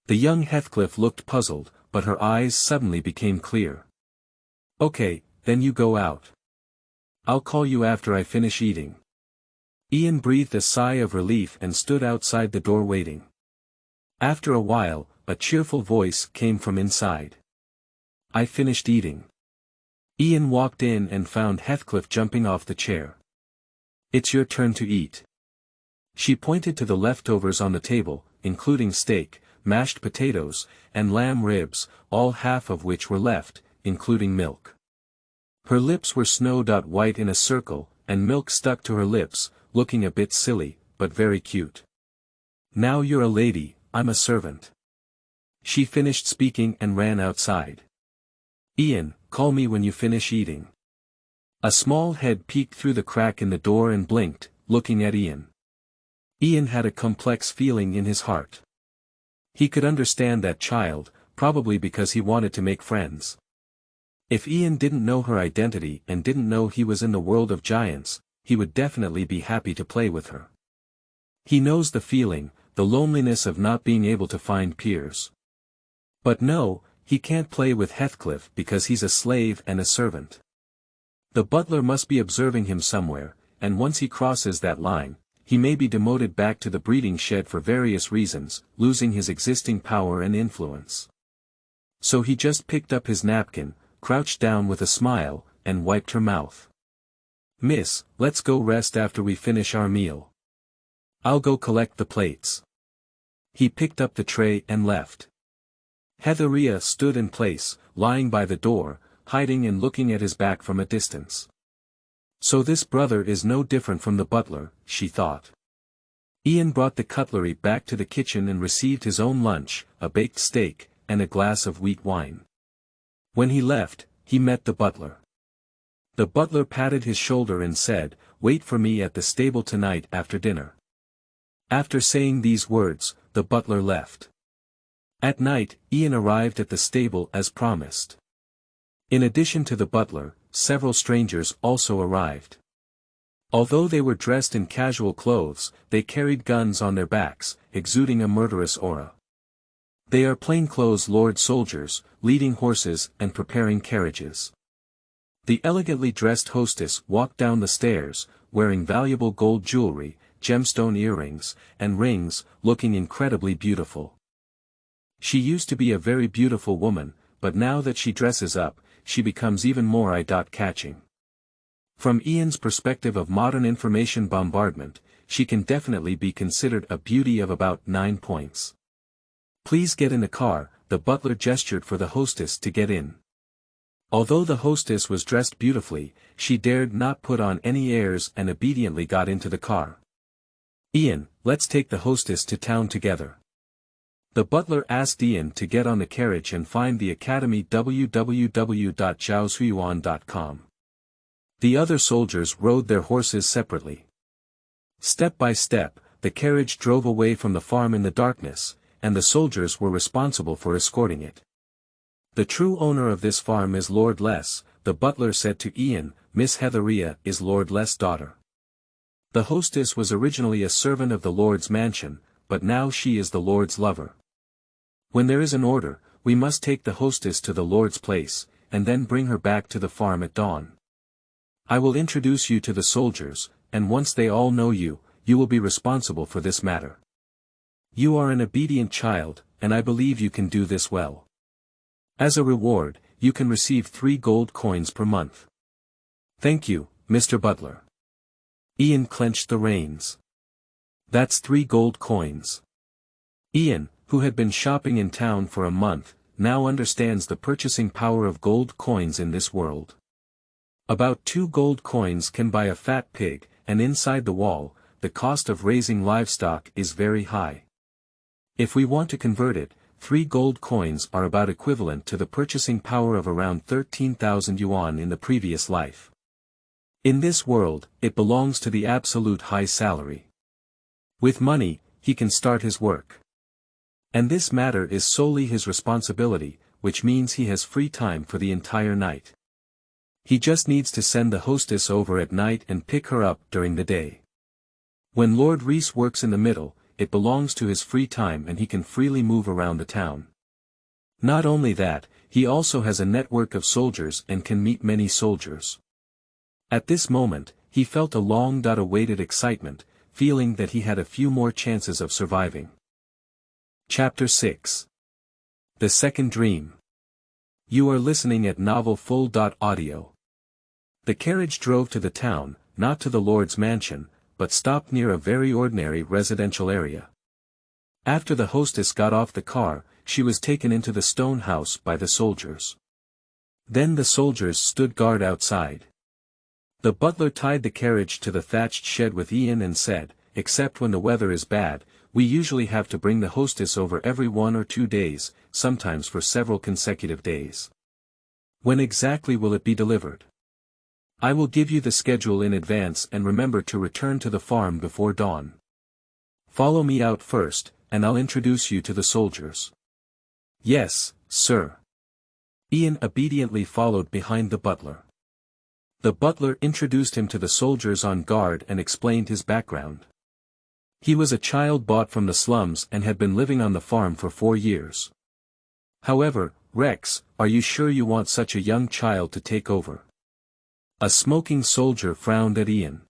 The young Heathcliff looked puzzled, but her eyes suddenly became clear. "Okay, then you go out. I'll call you after I finish eating." Ian breathed a sigh of relief and stood outside the door waiting. After a while, a cheerful voice came from inside. "I finished eating." Ian walked in and found Heathcliff jumping off the chair. "It's your turn to eat." She pointed to the leftovers on the table, including steak, mashed potatoes, and lamb ribs, all half of which were left, including milk. Her lips were snow-white in a circle, and milk stuck to her lips, looking a bit silly, but very cute. "Now you're a lady, I'm a servant." She finished speaking and ran outside. "Ian, call me when you finish eating." A small head peeked through the crack in the door and blinked, looking at Ian. Ian had a complex feeling in his heart. He could understand that child, probably because he wanted to make friends. If Ian didn't know her identity and didn't know he was in the world of giants, he would definitely be happy to play with her. He knows the feeling, the loneliness of not being able to find peers. But no, he can't play with Heathcliff because he's a slave and a servant. The butler must be observing him somewhere, and once he crosses that line, he may be demoted back to the breeding shed for various reasons, losing his existing power and influence. So he just picked up his napkin, crouched down with a smile, and wiped her mouth. "Miss, let's go rest after we finish our meal. I'll go collect the plates." He picked up the tray and left. Hetheria stood in place, lying by the door, hiding and looking at his back from a distance. So this brother is no different from the butler, she thought. Ian brought the cutlery back to the kitchen and received his own lunch, a baked steak, and a glass of wheat wine. When he left, he met the butler. The butler patted his shoulder and said, "Wait for me at the stable tonight after dinner." After saying these words, the butler left. At night, Ian arrived at the stable as promised. In addition to the butler, several strangers also arrived. Although they were dressed in casual clothes, they carried guns on their backs, exuding a murderous aura. They are plainclothes lord soldiers, leading horses and preparing carriages. The elegantly dressed hostess walked down the stairs, wearing valuable gold jewelry, gemstone earrings, and rings, looking incredibly beautiful. She used to be a very beautiful woman, but now that she dresses up, she becomes even more eye-catching. From Ian's perspective of modern information bombardment, she can definitely be considered a beauty of about 9 points. "Please get in the car," the butler gestured for the hostess to get in. Although the hostess was dressed beautifully, she dared not put on any airs and obediently got into the car. Ian, let's take the hostess to town together. The butler asked Ian to get on the carriage and find the academy www.zhaozuiyuan.com. The other soldiers rode their horses separately. Step by step, the carriage drove away from the farm in the darkness, and the soldiers were responsible for escorting it. The true owner of this farm is Lord Les, the butler said to Ian. Miss Hetheria is Lord Les' daughter. The hostess was originally a servant of the Lord's mansion, but now she is the Lord's lover. When there is an order, we must take the hostess to the Lord's place, and then bring her back to the farm at dawn. I will introduce you to the soldiers, and once they all know you, you will be responsible for this matter. You are an obedient child, and I believe you can do this well. As a reward, you can receive 3 gold coins per month. Thank you, Mr. Butler. Ian clenched the reins. That's 3 gold coins. Ian, who had been shopping in town for a month, now understands the purchasing power of gold coins in this world. About 2 gold coins can buy a fat pig, and inside the wall, the cost of raising livestock is very high. If we want to convert it, 3 gold coins are about equivalent to the purchasing power of around 13,000 yuan in the previous life. In this world, it belongs to the absolute high salary. With money, he can start his work. And this matter is solely his responsibility, which means he has free time for the entire night. He just needs to send the hostess over at night and pick her up during the day. When Lord Reese works in the middle, it belongs to his free time and he can freely move around the town. Not only that, he also has a network of soldiers and can meet many soldiers. At this moment, he felt a long-awaited excitement, feeling that he had a few more chances of surviving. Chapter 6. The Second Dream. You are listening at novelfull.audio. The carriage drove to the town, not to the Lord's mansion, but stopped near a very ordinary residential area. After the hostess got off the car, she was taken into the stone house by the soldiers. Then the soldiers stood guard outside. The butler tied the carriage to the thatched shed with Ian and said, except when the weather is bad, we usually have to bring the hostess over every 1 or 2 days, sometimes for several consecutive days. When exactly will it be delivered? I will give you the schedule in advance and remember to return to the farm before dawn. Follow me out first, and I'll introduce you to the soldiers. Yes, sir. Ian obediently followed behind the butler. The butler introduced him to the soldiers on guard and explained his background. He was a child bought from the slums and had been living on the farm for 4 years. However, Rex, are you sure you want such a young child to take over? A smoking soldier frowned at Ian.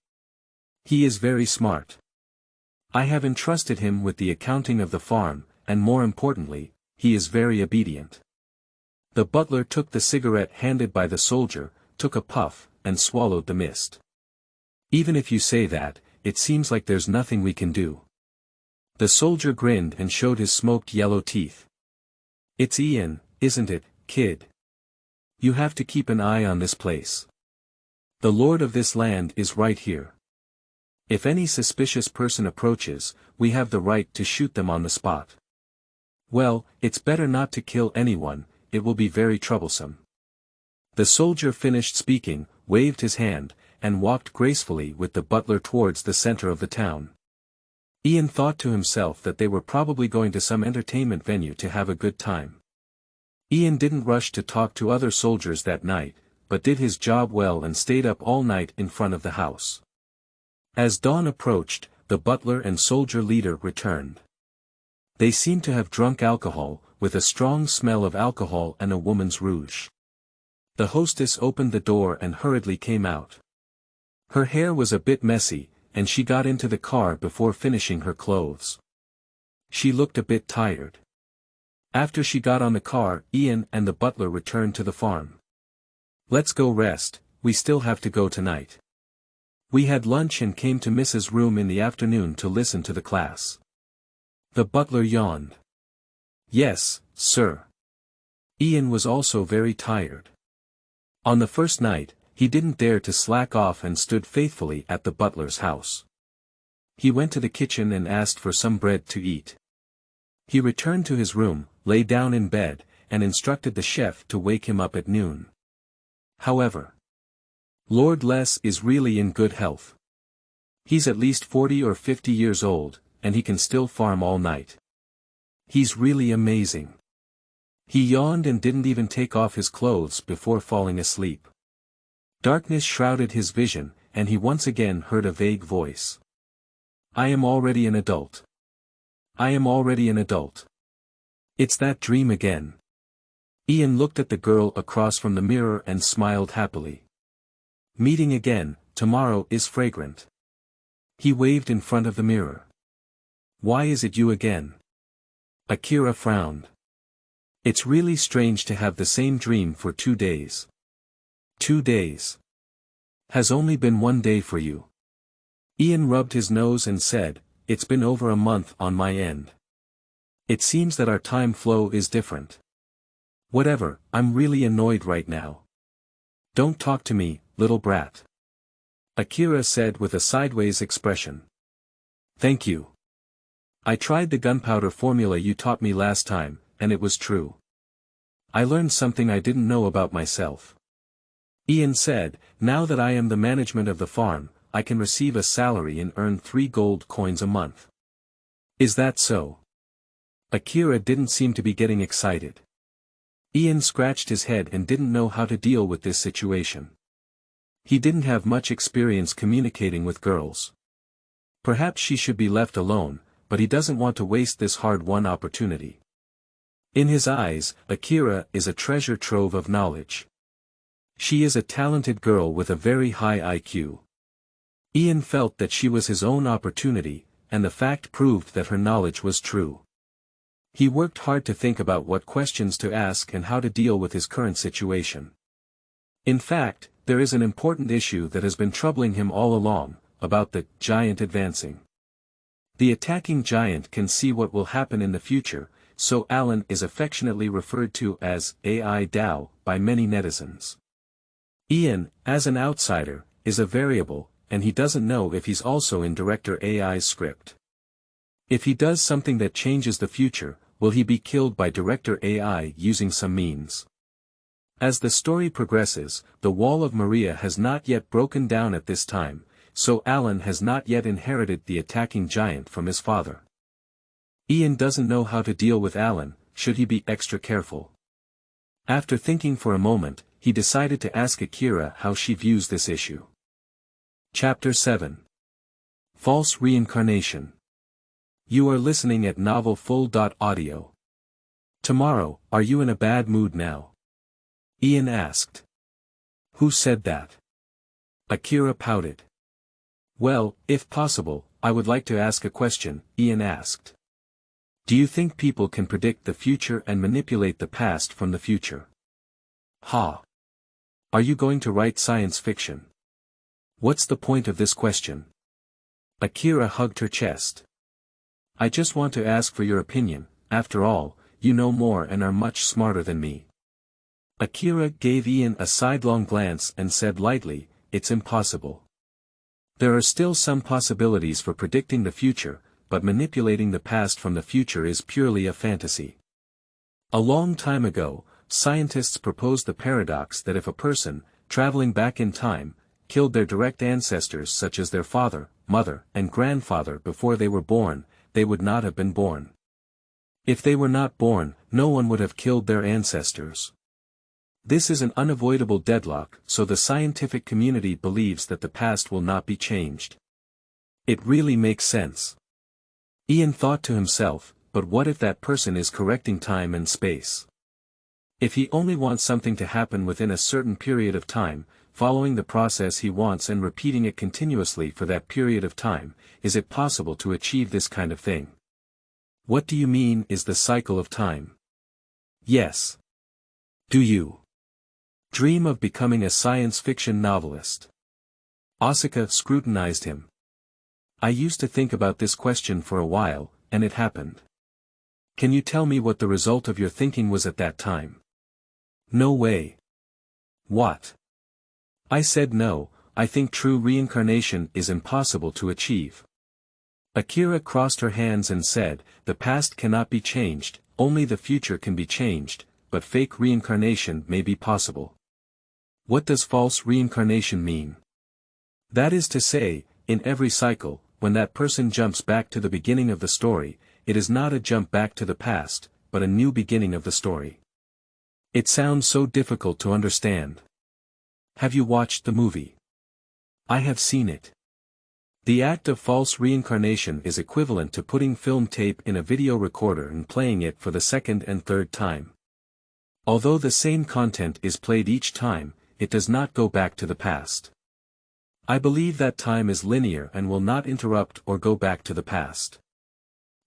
He is very smart. I have entrusted him with the accounting of the farm, and more importantly, he is very obedient. The butler took the cigarette handed by the soldier, took a puff, and swallowed the mist. Even if you say that, it seems like there's nothing we can do. The soldier grinned and showed his smoked yellow teeth. It's Ian, isn't it, kid? You have to keep an eye on this place. The lord of this land is right here. If any suspicious person approaches, we have the right to shoot them on the spot. Well, it's better not to kill anyone, it will be very troublesome. The soldier finished speaking, waved his hand, and walked gracefully with the butler towards the center of the town. Ian thought to himself that they were probably going to some entertainment venue to have a good time. Ian didn't rush to talk to other soldiers that night, but did his job well and stayed up all night in front of the house. As dawn approached, the butler and soldier leader returned. They seemed to have drunk alcohol, with a strong smell of alcohol and a woman's rouge. The hostess opened the door and hurriedly came out. Her hair was a bit messy, and she got into the car before finishing her clothes. She looked a bit tired. After she got on the car, Ian and the butler returned to the farm. Let's go rest, we still have to go tonight. We had lunch and came to Mrs. Room in the afternoon to listen to the class. The butler yawned. Yes, sir. Ian was also very tired. On the first night, he didn't dare to slack off and stood faithfully at the butler's house. He went to the kitchen and asked for some bread to eat. He returned to his room, lay down in bed, and instructed the chef to wake him up at noon. However, Lord Les is really in good health. He's at least 40 or 50 years old, and he can still farm all night. He's really amazing. He yawned and didn't even take off his clothes before falling asleep. Darkness shrouded his vision, and he once again heard a vague voice. I am already an adult. I am already an adult. It's that dream again. Ian looked at the girl across from the mirror and smiled happily. Meeting again, tomorrow is fragrant. He waved in front of the mirror. Why is it you again? Akira frowned. It's really strange to have the same dream for 2 days. 2 days. Has only been 1 day for you. Ian rubbed his nose and said, it's been over a month on my end. It seems that our time flow is different. Whatever, I'm really annoyed right now. Don't talk to me, little brat. Akira said with a sideways expression. Thank you. I tried the gunpowder formula you taught me last time, and it was true. I learned something I didn't know about myself. Ian said, now that I am the management of the farm, I can receive a salary and earn 3 gold coins a month. Is that so? Akira didn't seem to be getting excited. Ian scratched his head and didn't know how to deal with this situation. He didn't have much experience communicating with girls. Perhaps she should be left alone, but he doesn't want to waste this hard-won opportunity. In his eyes, Akira is a treasure trove of knowledge. She is a talented girl with a very high IQ. Ian felt that she was his own opportunity, and the fact proved that her knowledge was true. He worked hard to think about what questions to ask and how to deal with his current situation. In fact, there is an important issue that has been troubling him all along, about the giant advancing. The attacking giant can see what will happen in the future, so Alan is affectionately referred to as AI Dao by many netizens. Ian, as an outsider, is a variable, and he doesn't know if he's also in Director AI's script. If he does something that changes the future, will he be killed by Director AI using some means? As the story progresses, the Wall of Maria has not yet broken down at this time, so Alan has not yet inherited the attacking giant from his father. Ian doesn't know how to deal with Alan, should he be extra careful? After thinking for a moment, he decided to ask Akira how she views this issue. Chapter 7. False Reincarnation. You are listening at novelfull.audio. Tomorrow, are you in a bad mood now? Ian asked. Who said that? Akira pouted. Well, if possible, I would like to ask a question, Ian asked. Do you think people can predict the future and manipulate the past from the future? Ha! Are you going to write science fiction? What's the point of this question? Akira hugged her chest. I just want to ask for your opinion, after all, you know more and are much smarter than me. Akira gave Ian a sidelong glance and said lightly, it's impossible. There are still some possibilities for predicting the future, but manipulating the past from the future is purely a fantasy. A long time ago, scientists proposed the paradox that if a person, traveling back in time, killed their direct ancestors such as their father, mother, and grandfather before they were born, they would not have been born. If they were not born, no one would have killed their ancestors. This is an unavoidable deadlock, so the scientific community believes that the past will not be changed. It really makes sense. Ian thought to himself, but what if that person is correcting time and space? If he only wants something to happen within a certain period of time, following the process he wants and repeating it continuously for that period of time, is it possible to achieve this kind of thing? What do you mean is the cycle of time? Yes. Do you dream of becoming a science fiction novelist? Asuka scrutinized him. I used to think about this question for a while, and it happened. Can you tell me what the result of your thinking was at that time? No way. What? I said no, I think true reincarnation is impossible to achieve. Akira crossed her hands and said, "The past cannot be changed, only the future can be changed, but fake reincarnation may be possible." What does false reincarnation mean? That is to say, in every cycle, when that person jumps back to the beginning of the story, it is not a jump back to the past, but a new beginning of the story. It sounds so difficult to understand. Have you watched the movie? I have seen it. The act of false reincarnation is equivalent to putting film tape in a video recorder and playing it for the second and third time. Although the same content is played each time, it does not go back to the past. I believe that time is linear and will not interrupt or go back to the past.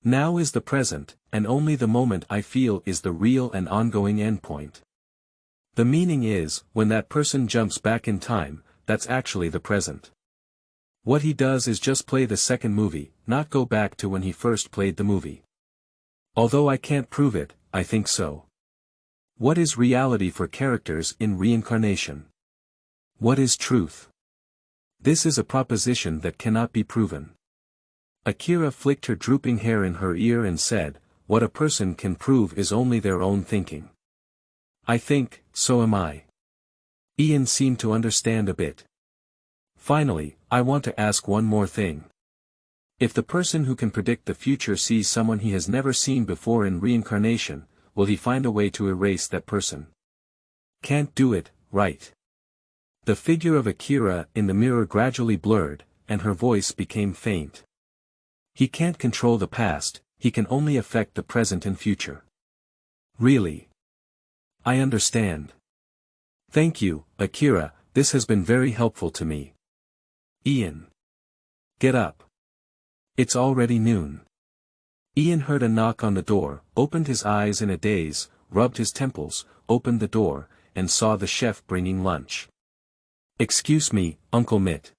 Now is the present, and only the moment I feel is the real and ongoing endpoint. The meaning is, when that person jumps back in time, that's actually the present. What he does is just play the second movie, not go back to when he first played the movie. Although I can't prove it, I think so. What is reality for characters in reincarnation? What is truth? This is a proposition that cannot be proven. Akira flicked her drooping hair in her ear and said, "What a person can prove is only their own thinking." I think, so am I. Ian seemed to understand a bit. Finally, I want to ask one more thing. If the person who can predict the future sees someone he has never seen before in reincarnation, will he find a way to erase that person? Can't do it, right? The figure of Akira in the mirror gradually blurred, and her voice became faint. He can't control the past, he can only affect the present and future. Really? I understand. Thank you, Akira, this has been very helpful to me. Ian. Get up. It's already noon. Ian heard a knock on the door, opened his eyes in a daze, rubbed his temples, opened the door, and saw the chef bringing lunch. "Excuse me, Uncle Mitt."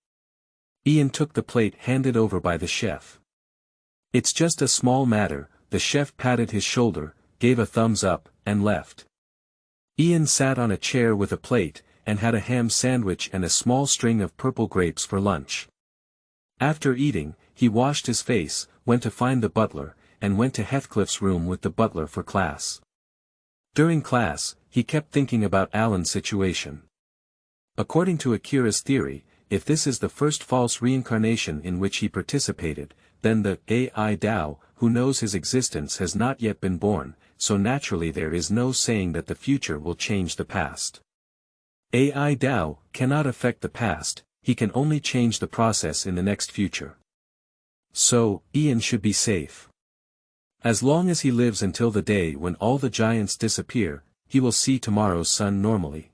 Ian took the plate handed over by the chef. "It's just a small matter," the chef patted his shoulder, gave a thumbs up, and left. Ian sat on a chair with a plate, and had a ham sandwich and a small string of purple grapes for lunch. After eating, he washed his face, went to find the butler, and went to Heathcliff's room with the butler for class. During class, he kept thinking about Alan's situation. According to Akira's theory, if this is the first false reincarnation in which he participated, then the AI Tao, who knows his existence has not yet been born, so naturally there is no saying that the future will change the past. AI Tao cannot affect the past, he can only change the process in the next future. So, Ian should be safe. As long as he lives until the day when all the giants disappear, he will see tomorrow's sun normally.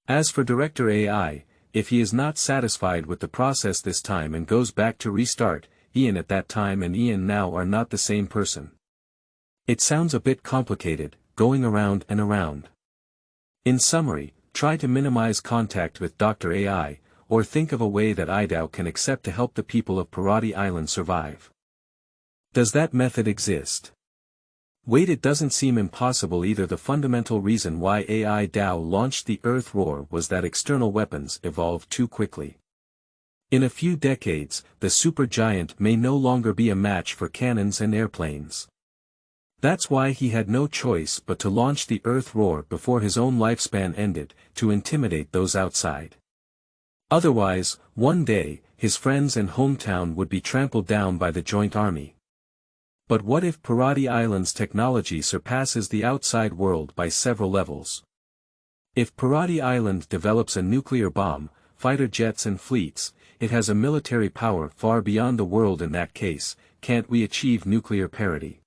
As for Director AI, if he is not satisfied with the process this time and goes back to restart, Ian at that time and Ian now are not the same person. It sounds a bit complicated, going around and around. In summary, try to minimize contact with Dr. AI, or think of a way that IDAO can accept to help the people of Paradi Island survive. Does that method exist? Wait, it doesn't seem impossible either. The fundamental reason why AI DAO launched the Earth Roar was that external weapons evolved too quickly. In a few decades, the supergiant may no longer be a match for cannons and airplanes. That's why he had no choice but to launch the Earth Roar before his own lifespan ended, to intimidate those outside. Otherwise, one day, his friends and hometown would be trampled down by the joint army. But what if Paradi Island's technology surpasses the outside world by several levels? If Paradi Island develops a nuclear bomb, fighter jets and fleets, it has a military power far beyond the world. In that case, can't we achieve nuclear parity?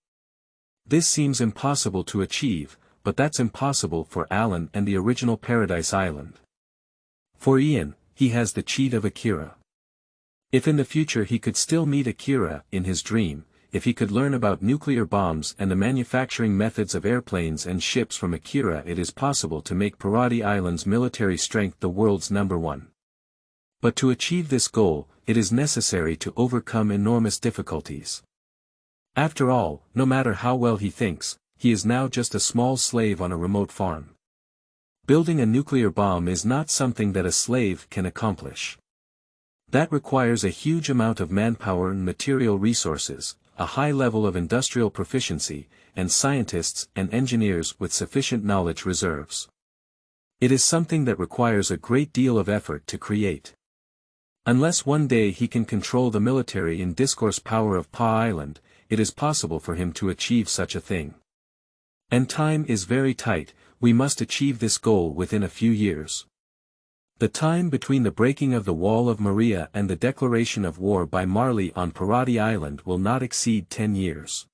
This seems impossible to achieve, but that's impossible for Alan and the original Paradise Island. For Ian, he has the cheat of Akira. If in the future he could still meet Akira in his dream, if he could learn about nuclear bombs and the manufacturing methods of airplanes and ships from Akira, it is possible to make Paradi Island's military strength the world's #1. But to achieve this goal, it is necessary to overcome enormous difficulties. After all, no matter how well he thinks, he is now just a small slave on a remote farm. Building a nuclear bomb is not something that a slave can accomplish. That requires a huge amount of manpower and material resources, a high level of industrial proficiency, and scientists and engineers with sufficient knowledge reserves. It is something that requires a great deal of effort to create. Unless one day he can control the military and discourse power of Pa Island, it is possible for him to achieve such a thing. And time is very tight, we must achieve this goal within a few years. The time between the breaking of the Wall of Maria and the declaration of war by Marley on Paradi Island will not exceed 10 years.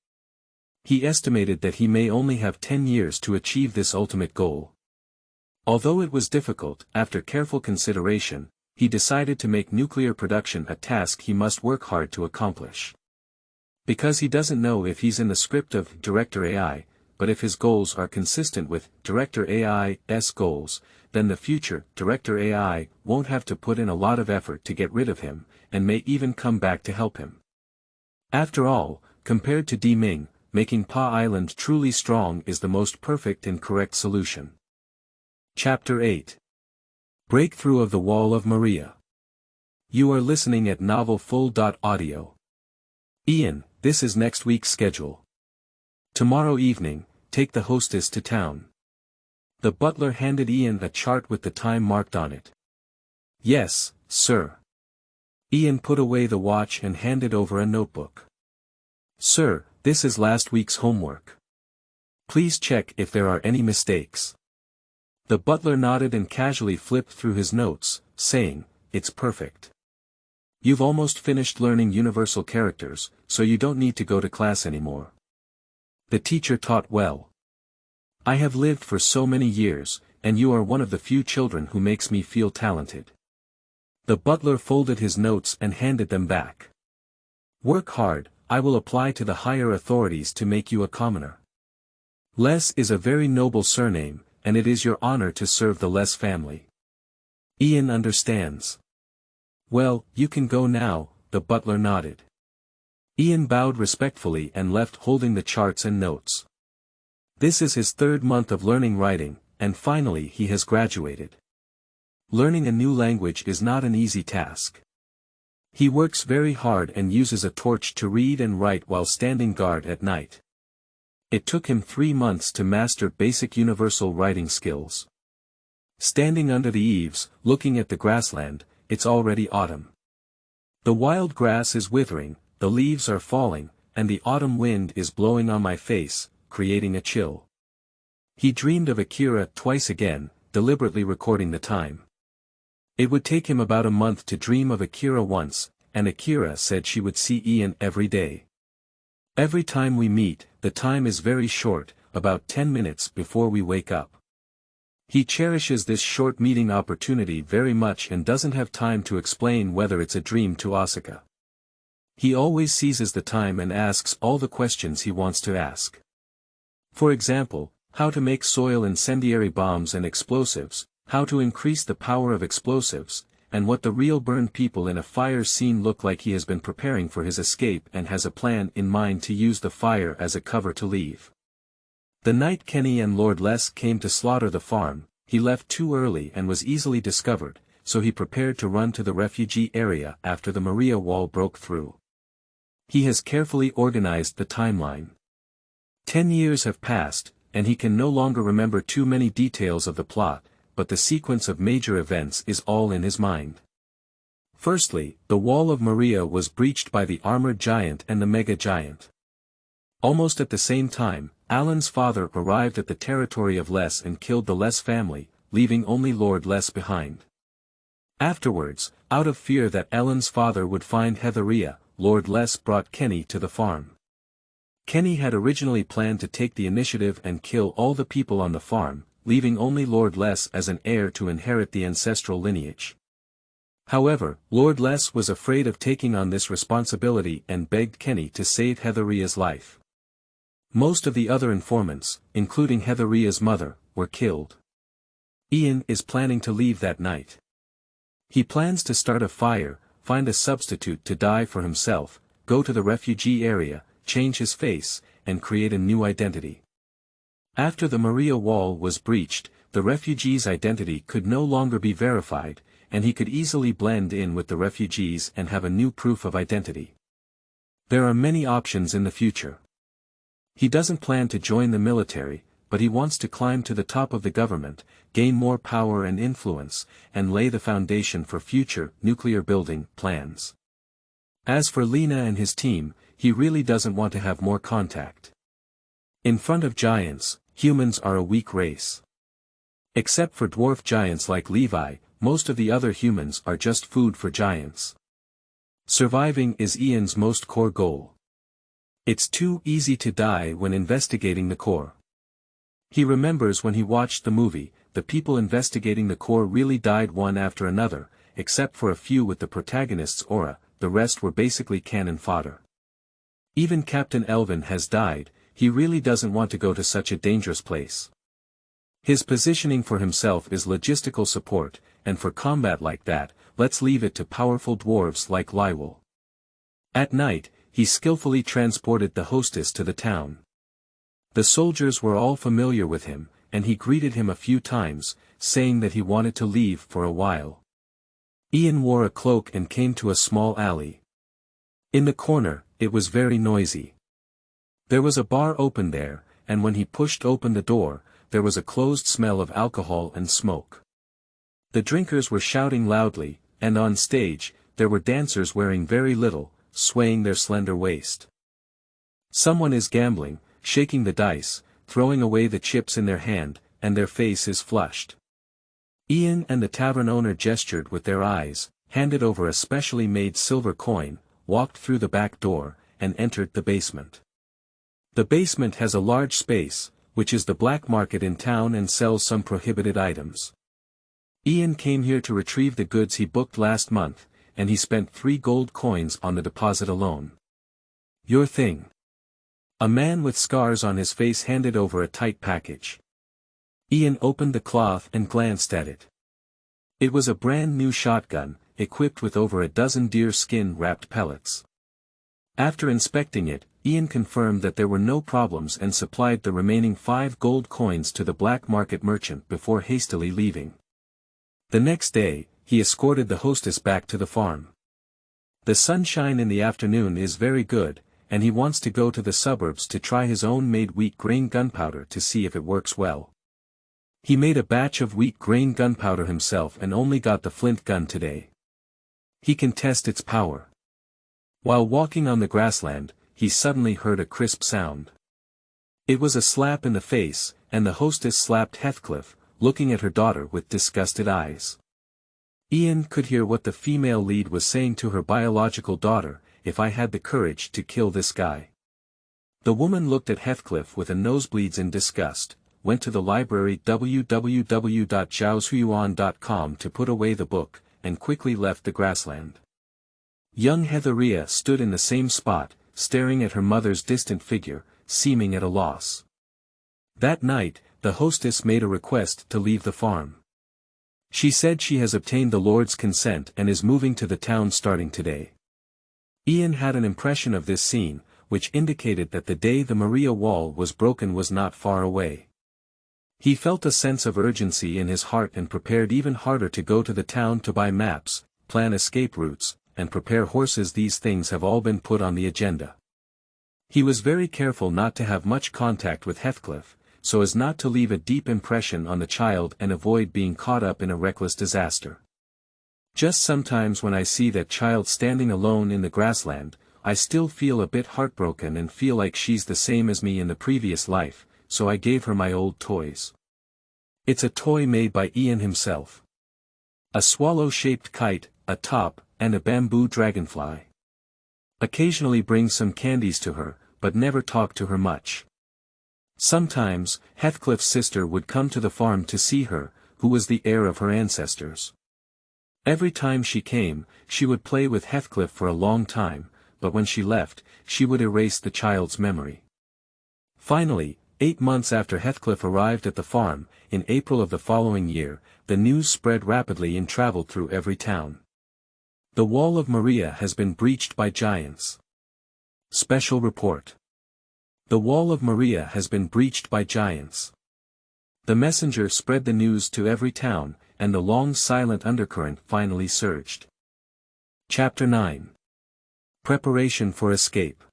He estimated that he may only have 10 years to achieve this ultimate goal. Although it was difficult, after careful consideration, he decided to make nuclear production a task he must work hard to accomplish. Because he doesn't know if he's in the script of Director AI, but if his goals are consistent with Director AI's goals, then the future Director AI won't have to put in a lot of effort to get rid of him, and may even come back to help him. After all, compared to Di Ming, making Pa Island truly strong is the most perfect and correct solution. Chapter 8. Breakthrough of the Wall of Maria. You are listening at novelfull.audio. Ian, this is next week's schedule. Tomorrow evening, take the hostess to town. The butler handed Ian a chart with the time marked on it. Yes, sir. Ian put away the watch and handed over a notebook. Sir, this is last week's homework. Please check if there are any mistakes. The butler nodded and casually flipped through his notes, saying, "It's perfect. You've almost finished learning universal characters, so you don't need to go to class anymore. The teacher taught well. I have lived for so many years, and you are one of the few children who makes me feel talented." The butler folded his notes and handed them back. Work hard, I will apply to the higher authorities to make you a commoner. Les is a very noble surname, and it is your honor to serve the Les family. Ian understands. Well, you can go now, the butler nodded. Ian bowed respectfully and left holding the charts and notes. This is his 3rd month of learning writing, and finally he has graduated. Learning a new language is not an easy task. He works very hard and uses a torch to read and write while standing guard at night. It took him 3 months to master basic universal writing skills. Standing under the eaves, looking at the grassland, it's already autumn. The wild grass is withering, the leaves are falling, and the autumn wind is blowing on my face, creating a chill. He dreamed of Akira twice again, deliberately recording the time. It would take him about a month to dream of Akira once, and Akira said she would see Ian every day. Every time we meet, the time is very short, about 10 minutes before we wake up. He cherishes this short meeting opportunity very much and doesn't have time to explain whether it's a dream to Asuka. He always seizes the time and asks all the questions he wants to ask. For example, how to make soil incendiary bombs and explosives, how to increase the power of explosives, and what the real burned people in a fire scene look like. He has been preparing for his escape and has a plan in mind to use the fire as a cover to leave. The night Kenny and Lord Les came to slaughter the farm, he left too early and was easily discovered, so he prepared to run to the refugee area after the Maria Wall broke through. He has carefully organized the timeline. 10 years have passed, and he can no longer remember too many details of the plot, but the sequence of major events is all in his mind. Firstly, the Wall of Maria was breached by the armored giant and the mega giant. Almost at the same time, Alan's father arrived at the territory of Les and killed the Les family, leaving only Lord Les behind. Afterwards, out of fear that Alan's father would find Hetheria, Lord Les brought Kenny to the farm. Kenny had originally planned to take the initiative and kill all the people on the farm, leaving only Lord Les as an heir to inherit the ancestral lineage. However, Lord Les was afraid of taking on this responsibility and begged Kenny to save Heatheria's life. Most of the other informants, including Heatheria's mother, were killed. Ian is planning to leave that night. He plans to start a fire, find a substitute to die for himself, go to the refugee area, change his face, and create a new identity. After the Maria Wall was breached, the refugee's identity could no longer be verified, and he could easily blend in with the refugees and have a new proof of identity. There are many options in the future. He doesn't plan to join the military, but he wants to climb to the top of the government, gain more power and influence, and lay the foundation for future nuclear building plans. As for Lena and his team, he really doesn't want to have more contact. In front of giants, humans are a weak race. Except for dwarf giants like Levi, most of the other humans are just food for giants. Surviving is Ian's most core goal. It's too easy to die when investigating the core. He remembers when he watched the movie, the people investigating the core really died one after another, except for a few with the protagonist's aura, the rest were basically cannon fodder. Even Captain Elvin has died, he really doesn't want to go to such a dangerous place. His positioning for himself is logistical support, and for combat like that, let's leave it to powerful dwarves like Lywell. At night, he skillfully transported the hostess to the town. The soldiers were all familiar with him, and he greeted him a few times, saying that he wanted to leave for a while. Ian wore a cloak and came to a small alley. In the corner, it was very noisy. There was a bar open there, and when he pushed open the door, there was a closed smell of alcohol and smoke. The drinkers were shouting loudly, and on stage, there were dancers wearing very little, swaying their slender waist. Someone is gambling, shaking the dice, throwing away the chips in their hand, and their face is flushed. Ian and the tavern owner gestured with their eyes, handed over a specially made silver coin, walked through the back door, and entered the basement. The basement has a large space, which is the black market in town and sells some prohibited items. Ian came here to retrieve the goods he booked last month, and he spent 3 gold coins on the deposit alone. Your thing. A man with scars on his face handed over a tight package. Ian opened the cloth and glanced at it. It was a brand new shotgun, equipped with over a dozen deer skin wrapped pellets. After inspecting it, Ian confirmed that there were no problems and supplied the remaining 5 gold coins to the black market merchant before hastily leaving. The next day, he escorted the hostess back to the farm. The sunshine in the afternoon is very good, and he wants to go to the suburbs to try his own made wheat grain gunpowder to see if it works well. He made a batch of wheat grain gunpowder himself and only got the flint gun today. He can test its power. While walking on the grassland, he suddenly heard a crisp sound. It was a slap in the face, and the hostess slapped Heathcliff, looking at her daughter with disgusted eyes. Ian could hear what the female lead was saying to her biological daughter, "If I had the courage to kill this guy." The woman looked at Heathcliff with a nosebleeds in disgust, went to the library www.zhaozuiyuan.com to put away the book, and quickly left the grassland. Young Hetheria stood in the same spot, staring at her mother's distant figure, seeming at a loss. That night, the hostess made a request to leave the farm. She said she has obtained the Lord's consent and is moving to the town starting today. Ian had an impression of this scene, which indicated that the day the Maria wall was broken was not far away. He felt a sense of urgency in his heart and prepared even harder to go to the town to buy maps, plan escape routes, and prepare horses. These things have all been put on the agenda. He was very careful not to have much contact with Heathcliff, so as not to leave a deep impression on the child and avoid being caught up in a reckless disaster. Just sometimes when I see that child standing alone in the grassland, I still feel a bit heartbroken and feel like she's the same as me in the previous life, so I gave her my old toys. It's a toy made by Ian himself. A swallow-shaped kite, a top, and a bamboo dragonfly. Occasionally brings some candies to her, but never talk to her much. Sometimes, Heathcliff's sister would come to the farm to see her, who was the heir of her ancestors. Every time she came, she would play with Heathcliff for a long time, but when she left, she would erase the child's memory. Finally, 8 months after Heathcliff arrived at the farm, in April of the following year, the news spread rapidly and traveled through every town. The Wall of Maria has been breached by giants. Special report. The Wall of Maria has been breached by giants. The messenger spread the news to every town, and the long silent undercurrent finally surged. Chapter 9. Preparation for Escape.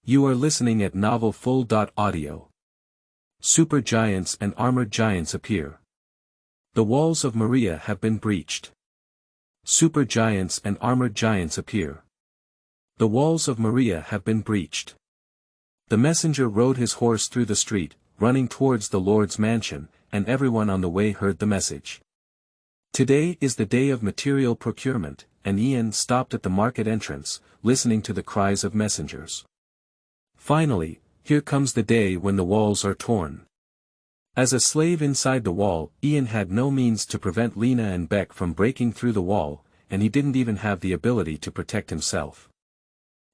You are listening at Novel Full. Audio. Super giants and armored giants appear. The walls of Maria have been breached. Super giants and armored giants appear. The walls of Maria have been breached. The messenger rode his horse through the street, running towards the Lord's mansion, and everyone on the way heard the message. Today is the day of material procurement, and Ian stopped at the market entrance, listening to the cries of messengers. Finally, here comes the day when the walls are torn. As a slave inside the wall, Ian had no means to prevent Lena and Beck from breaking through the wall, and he didn't even have the ability to protect himself.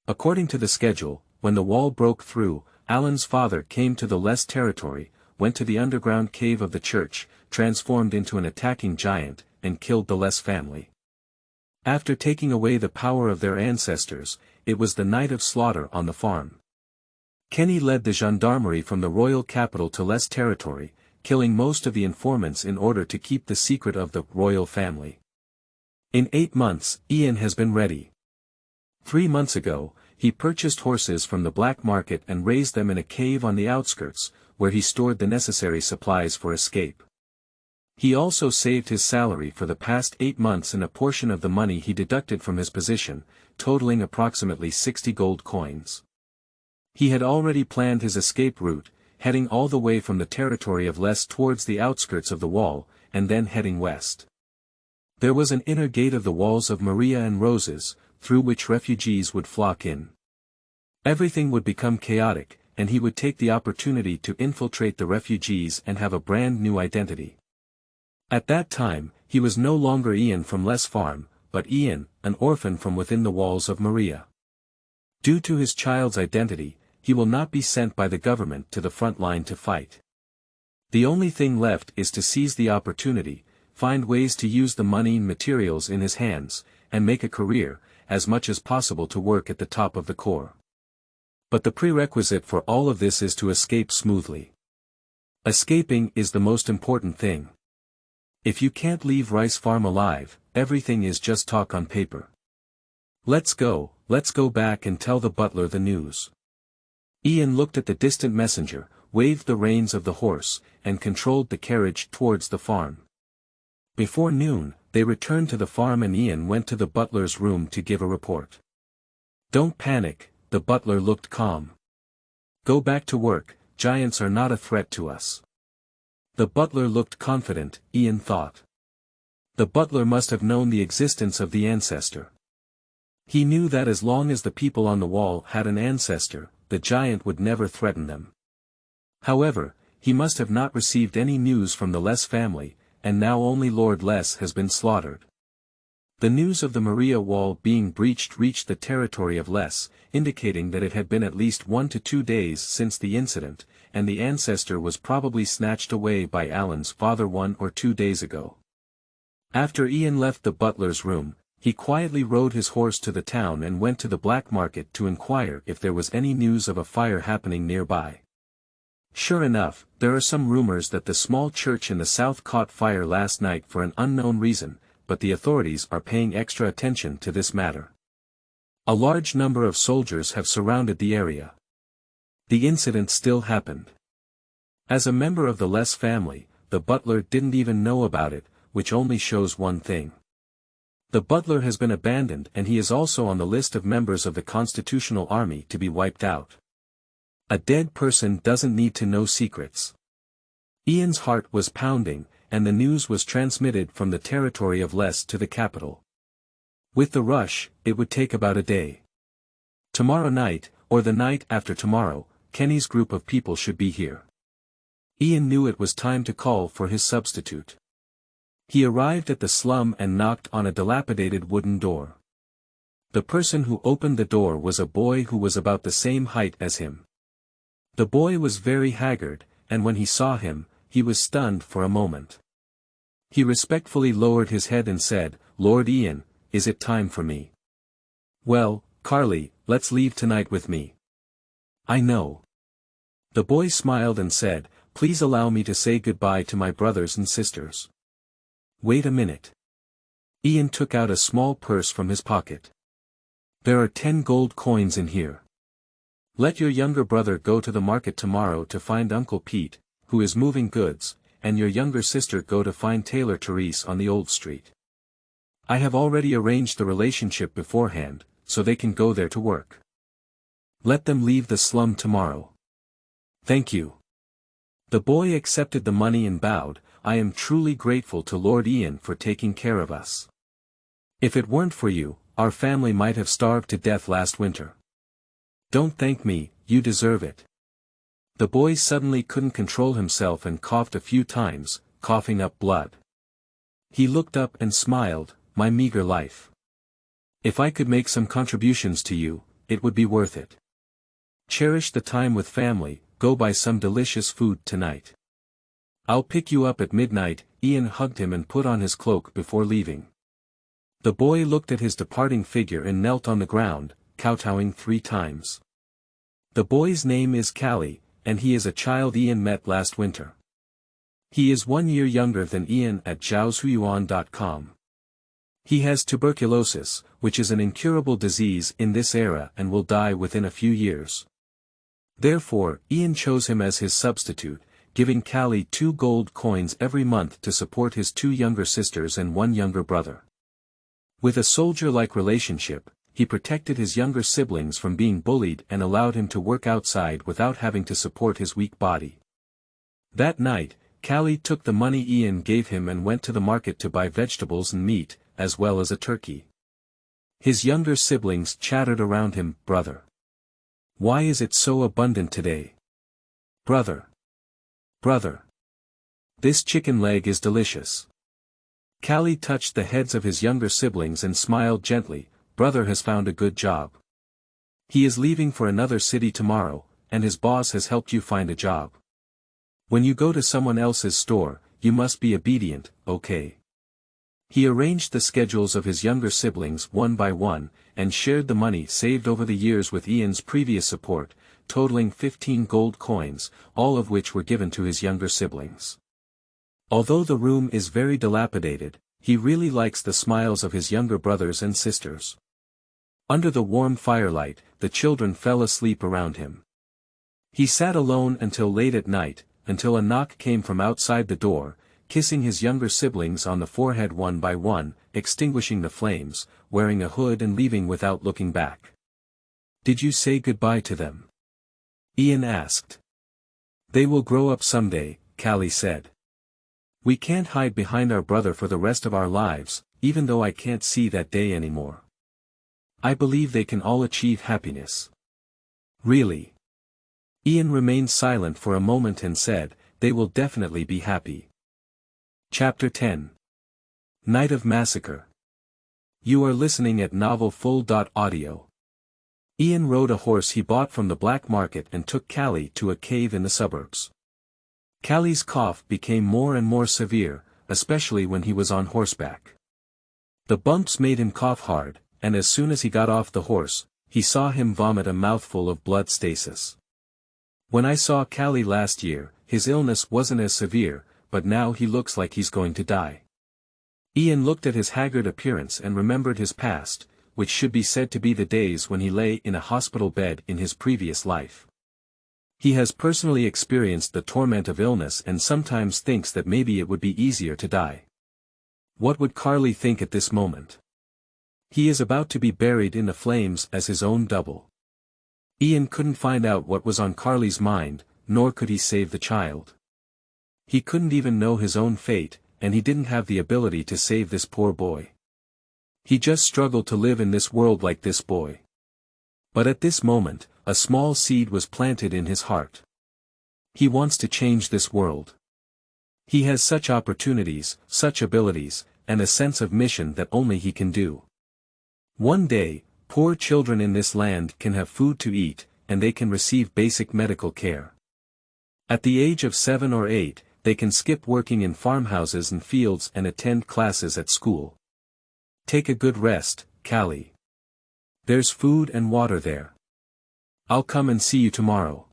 According to the schedule, when the wall broke through, Alan's father came to the Les territory, went to the underground cave of the church, transformed into an attacking giant, and killed the Les family. After taking away the power of their ancestors, it was the night of slaughter on the farm. Kenny led the gendarmerie from the royal capital to Les territory, killing most of the informants in order to keep the secret of the royal family. In 8 months, Ian has been ready. 3 months ago, he purchased horses from the black market and raised them in a cave on the outskirts, where he stored the necessary supplies for escape. He also saved his salary for the past 8 months and a portion of the money he deducted from his position, totaling approximately 60 gold coins. He had already planned his escape route, heading all the way from the territory of Les towards the outskirts of the wall, and then heading west. There was an inner gate of the walls of Maria and Roses, through which refugees would flock in. Everything would become chaotic, and he would take the opportunity to infiltrate the refugees and have a brand new identity. At that time, he was no longer Ian from Les Farm, but Ian, an orphan from within the walls of Maria. Due to his child's identity, he will not be sent by the government to the front line to fight. The only thing left is to seize the opportunity, find ways to use the money and materials in his hands, and make a career, as much as possible to work at the top of the Corps. But the prerequisite for all of this is to escape smoothly. Escaping is the most important thing. If you can't leave Rice Farm alive, everything is just talk on paper. Let's go back and tell the butler the news. Ian looked at the distant messenger, waved the reins of the horse, and controlled the carriage towards the farm. Before noon, they returned to the farm and Ian went to the butler's room to give a report. Don't panic, the butler looked calm. Go back to work, giants are not a threat to us. The butler looked confident, Ian thought. The butler must have known the existence of the ancestor. He knew that as long as the people on the wall had an ancestor, the giant would never threaten them. However, he must have not received any news from the Les family, and now only Lord Les has been slaughtered. The news of the Maria Wall being breached reached the territory of Les, indicating that it had been at least 1 to 2 days since the incident, and the ancestor was probably snatched away by Alan's father 1 or 2 days ago. After Ian left the butler's room, he quietly rode his horse to the town and went to the black market to inquire if there was any news of a fire happening nearby. Sure enough, there are some rumors that the small church in the south caught fire last night for an unknown reason, but the authorities are paying extra attention to this matter. A large number of soldiers have surrounded the area. The incident still happened. As a member of the Les family, the butler didn't even know about it, which only shows one thing. The butler has been abandoned and he is also on the list of members of the Constitutional Army to be wiped out. A dead person doesn't need to know secrets. Ian's heart was pounding, and the news was transmitted from the territory of Les to the capital. With the rush, it would take about a day. Tomorrow night, or the night after tomorrow, Kenny's group of people should be here. Ian knew it was time to call for his substitute. He arrived at the slum and knocked on a dilapidated wooden door. The person who opened the door was a boy who was about the same height as him. The boy was very haggard, and when he saw him, he was stunned for a moment. He respectfully lowered his head and said, "Lord Ian, is it time for me?" "Well, Carly, let's leave tonight with me." "I know." The boy smiled and said, "Please allow me to say goodbye to my brothers and sisters." Wait a minute. Ian took out a small purse from his pocket. There are 10 gold coins in here. Let your younger brother go to the market tomorrow to find Uncle Pete, who is moving goods, and your younger sister go to find Tailor Therese on the old street. I have already arranged the relationship beforehand, so they can go there to work. Let them leave the slum tomorrow. Thank you. The boy accepted the money and bowed. I am truly grateful to Lord Ian for taking care of us. If it weren't for you, our family might have starved to death last winter. Don't thank me, you deserve it. The boy suddenly couldn't control himself and coughed a few times, coughing up blood. He looked up and smiled, my meager life. If I could make some contributions to you, it would be worth it. Cherish the time with family, go buy some delicious food tonight. I'll pick you up at midnight. Ian hugged him and put on his cloak before leaving. The boy looked at his departing figure and knelt on the ground, kowtowing 3 times. The boy's name is Callie, and he is a child Ian met last winter. He is 1 year younger than Ian at zhaoshuyuan.com. He has tuberculosis, which is an incurable disease in this era and will die within a few years. Therefore, Ian chose him as his substitute, giving Callie 2 gold coins every month to support his 2 younger sisters and 1 younger brother. With a soldier-like relationship, he protected his younger siblings from being bullied and allowed him to work outside without having to support his weak body. That night, Callie took the money Ian gave him and went to the market to buy vegetables and meat, as well as a turkey. His younger siblings chattered around him. Brother. Why is it so abundant today? Brother. Brother. This chicken leg is delicious. Callie touched the heads of his younger siblings and smiled gently. Brother has found a good job. He is leaving for another city tomorrow, and his boss has helped you find a job. When you go to someone else's store, you must be obedient, okay? He arranged the schedules of his younger siblings one by one, and shared the money saved over the years with Ian's previous support, totaling 15 gold coins, all of which were given to his younger siblings. Although the room is very dilapidated, he really likes the smiles of his younger brothers and sisters. Under the warm firelight, the children fell asleep around him. He sat alone until late at night, until a knock came from outside the door, kissing his younger siblings on the forehead one by one, extinguishing the flames, wearing a hood and leaving without looking back. Did you say goodbye to them? Ian asked. They will grow up someday, Callie said. We can't hide behind our brother for the rest of our lives, even though I can't see that day anymore. I believe they can all achieve happiness. Really? Ian remained silent for a moment and said, they will definitely be happy. Chapter 10. Night of Massacre. You are listening at novelfull.audio. Ian rode a horse he bought from the black market and took Callie to a cave in the suburbs. Callie's cough became more and more severe, especially when he was on horseback. The bumps made him cough hard, and as soon as he got off the horse, he saw him vomit a mouthful of blood stasis. When I saw Callie last year, his illness wasn't as severe, but now he looks like he's going to die. Ian looked at his haggard appearance and remembered his past, which should be said to be the days when he lay in a hospital bed in his previous life. He has personally experienced the torment of illness and sometimes thinks that maybe it would be easier to die. What would Carly think at this moment? He is about to be buried in the flames as his own double. Ian couldn't find out what was on Carly's mind, nor could he save the child. He couldn't even know his own fate, and he didn't have the ability to save this poor boy. He just struggled to live in this world like this boy. But at this moment, a small seed was planted in his heart. He wants to change this world. He has such opportunities, such abilities, and a sense of mission that only he can do. One day, poor children in this land can have food to eat, and they can receive basic medical care. At the age of 7 or 8, they can skip working in farmhouses and fields and attend classes at school. Take a good rest, Callie. There's food and water there. I'll come and see you tomorrow.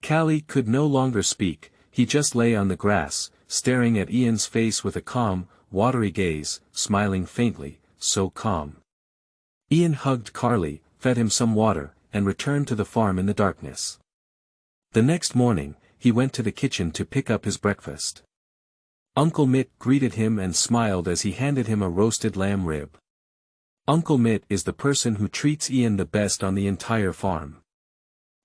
Callie could no longer speak, he just lay on the grass, staring at Ian's face with a calm, watery gaze, smiling faintly, so calm. Ian hugged Carly, fed him some water, and returned to the farm in the darkness. The next morning, he went to the kitchen to pick up his breakfast. Uncle Mitt greeted him and smiled as he handed him a roasted lamb rib. Uncle Mitt is the person who treats Ian the best on the entire farm.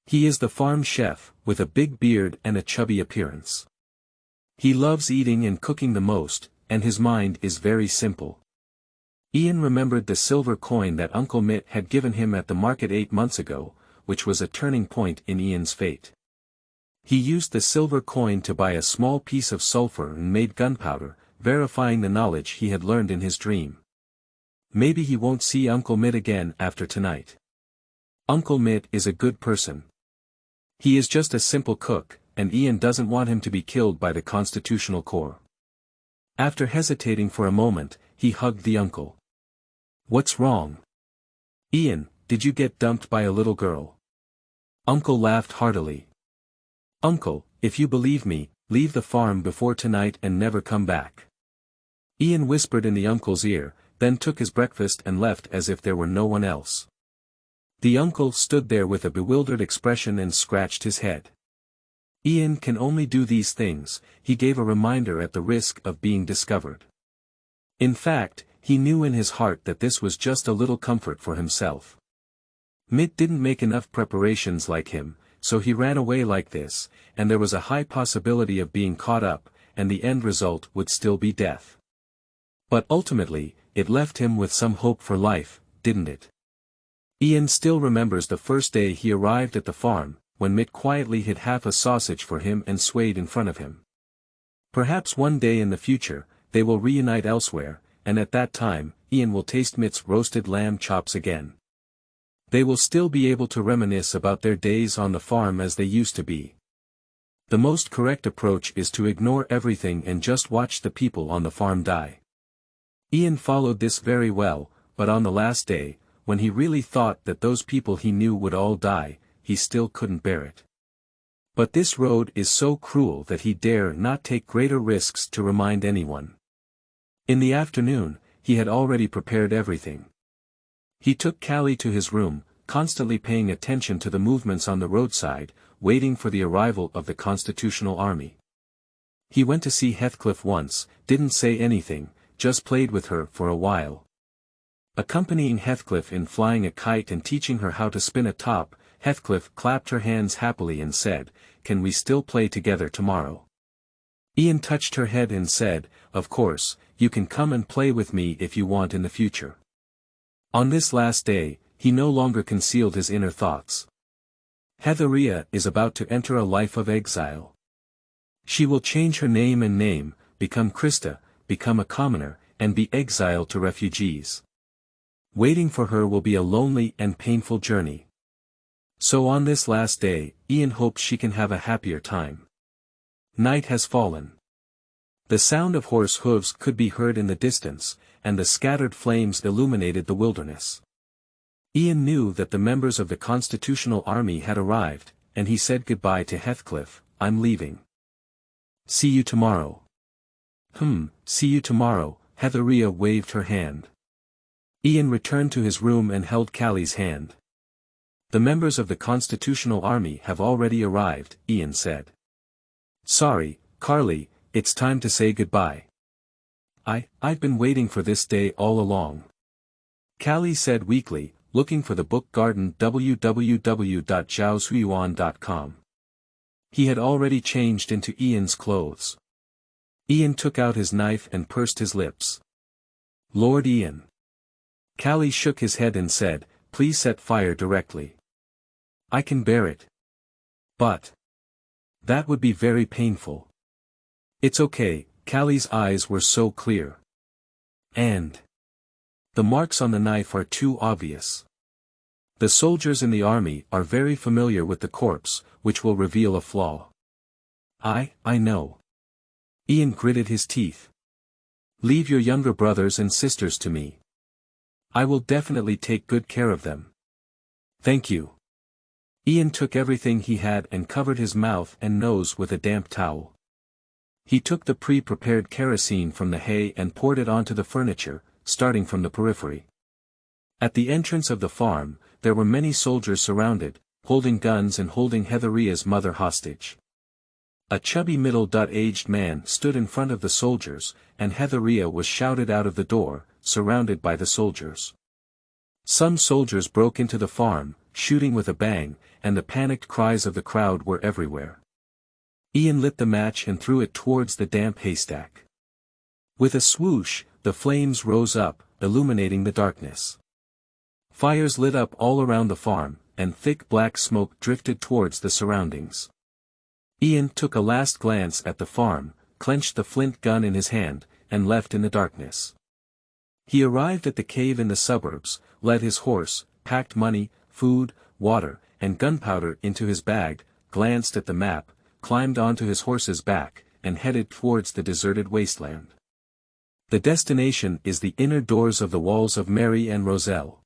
He is the farm chef, with a big beard and a chubby appearance. He loves eating and cooking the most, and his mind is very simple. Ian remembered the silver coin that Uncle Mitt had given him at the market 8 months ago, which was a turning point in Ian's fate. He used the silver coin to buy a small piece of sulfur and made gunpowder, verifying the knowledge he had learned in his dream. Maybe he won't see Uncle Mitt again after tonight. Uncle Mitt is a good person. He is just a simple cook, and Ian doesn't want him to be killed by the Constitutional Corps. After hesitating for a moment, he hugged the uncle. "What's wrong? Ian, did you get dumped by a little girl?" Uncle laughed heartily. "Uncle, if you believe me, leave the farm before tonight and never come back." Ian whispered in the uncle's ear, then took his breakfast and left as if there were no one else. The uncle stood there with a bewildered expression and scratched his head. Ian can only do these things, he gave a reminder at the risk of being discovered. In fact, he knew in his heart that this was just a little comfort for himself. Mitt didn't make enough preparations like him, so he ran away like this, and there was a high possibility of being caught up, and the end result would still be death. But ultimately, it left him with some hope for life, didn't it? Ian still remembers the first day he arrived at the farm, when Mitt quietly hid half a sausage for him and swayed in front of him. Perhaps one day in the future, they will reunite elsewhere, and at that time, Ian will taste Mitt's roasted lamb chops again. They will still be able to reminisce about their days on the farm as they used to be. The most correct approach is to ignore everything and just watch the people on the farm die. Ian followed this very well, but on the last day, when he really thought that those people he knew would all die, he still couldn't bear it. But this road is so cruel that he dare not take greater risks to remind anyone. In the afternoon, he had already prepared everything. He took Callie to his room, constantly paying attention to the movements on the roadside, waiting for the arrival of the Constitutional Army. He went to see Heathcliff once, didn't say anything, just played with her for a while. Accompanying Heathcliff in flying a kite and teaching her how to spin a top, Heathcliff clapped her hands happily and said, "Can we still play together tomorrow?" Ian touched her head and said, "Of course, you can come and play with me if you want in the future." On this last day, he no longer concealed his inner thoughts. Hetheria is about to enter a life of exile. She will change her name, become Krista, become a commoner, and be exiled to refugees. Waiting for her will be a lonely and painful journey. So on this last day, Ian hopes she can have a happier time. Night has fallen. The sound of horse hooves could be heard in the distance, and the scattered flames illuminated the wilderness. Ian knew that the members of the Constitutional Army had arrived, and he said goodbye to Heathcliff, "I'm leaving. See you tomorrow." See you tomorrow," Hetheria waved her hand. Ian returned to his room and held Callie's hand. "The members of the Constitutional Army have already arrived," Ian said. "Sorry, Carly, it's time to say goodbye. I've been waiting for this day all along," Callie said weakly, looking for the book garden www.zhaozuiyuan.com. He had already changed into Ian's clothes. Ian took out his knife and pursed his lips. "Lord Ian." Callie shook his head and said, "Please set fire directly. I can bear it. But that would be very painful." "It's okay," Callie's eyes were so clear. "And the marks on the knife are too obvious. The soldiers in the army are very familiar with the corpse, which will reveal a flaw." I know." Ian gritted his teeth. "Leave your younger brothers and sisters to me. I will definitely take good care of them." "Thank you." Ian took everything he had and covered his mouth and nose with a damp towel. He took the pre-prepared kerosene from the hay and poured it onto the furniture, starting from the periphery. At the entrance of the farm, there were many soldiers surrounded, holding guns and holding Heatheria's mother hostage. A chubby middle-aged man stood in front of the soldiers, and Hetheria was shouted out of the door, surrounded by the soldiers. Some soldiers broke into the farm, shooting with a bang, and the panicked cries of the crowd were everywhere. Ian lit the match and threw it towards the damp haystack. With a swoosh, the flames rose up, illuminating the darkness. Fires lit up all around the farm, and thick black smoke drifted towards the surroundings. Ian took a last glance at the farm, clenched the flint gun in his hand, and left in the darkness. He arrived at the cave in the suburbs, led his horse, packed money, food, water, and gunpowder into his bag, glanced at the map, climbed onto his horse's back, and headed towards the deserted wasteland. The destination is the inner doors of the walls of Mary and Roselle.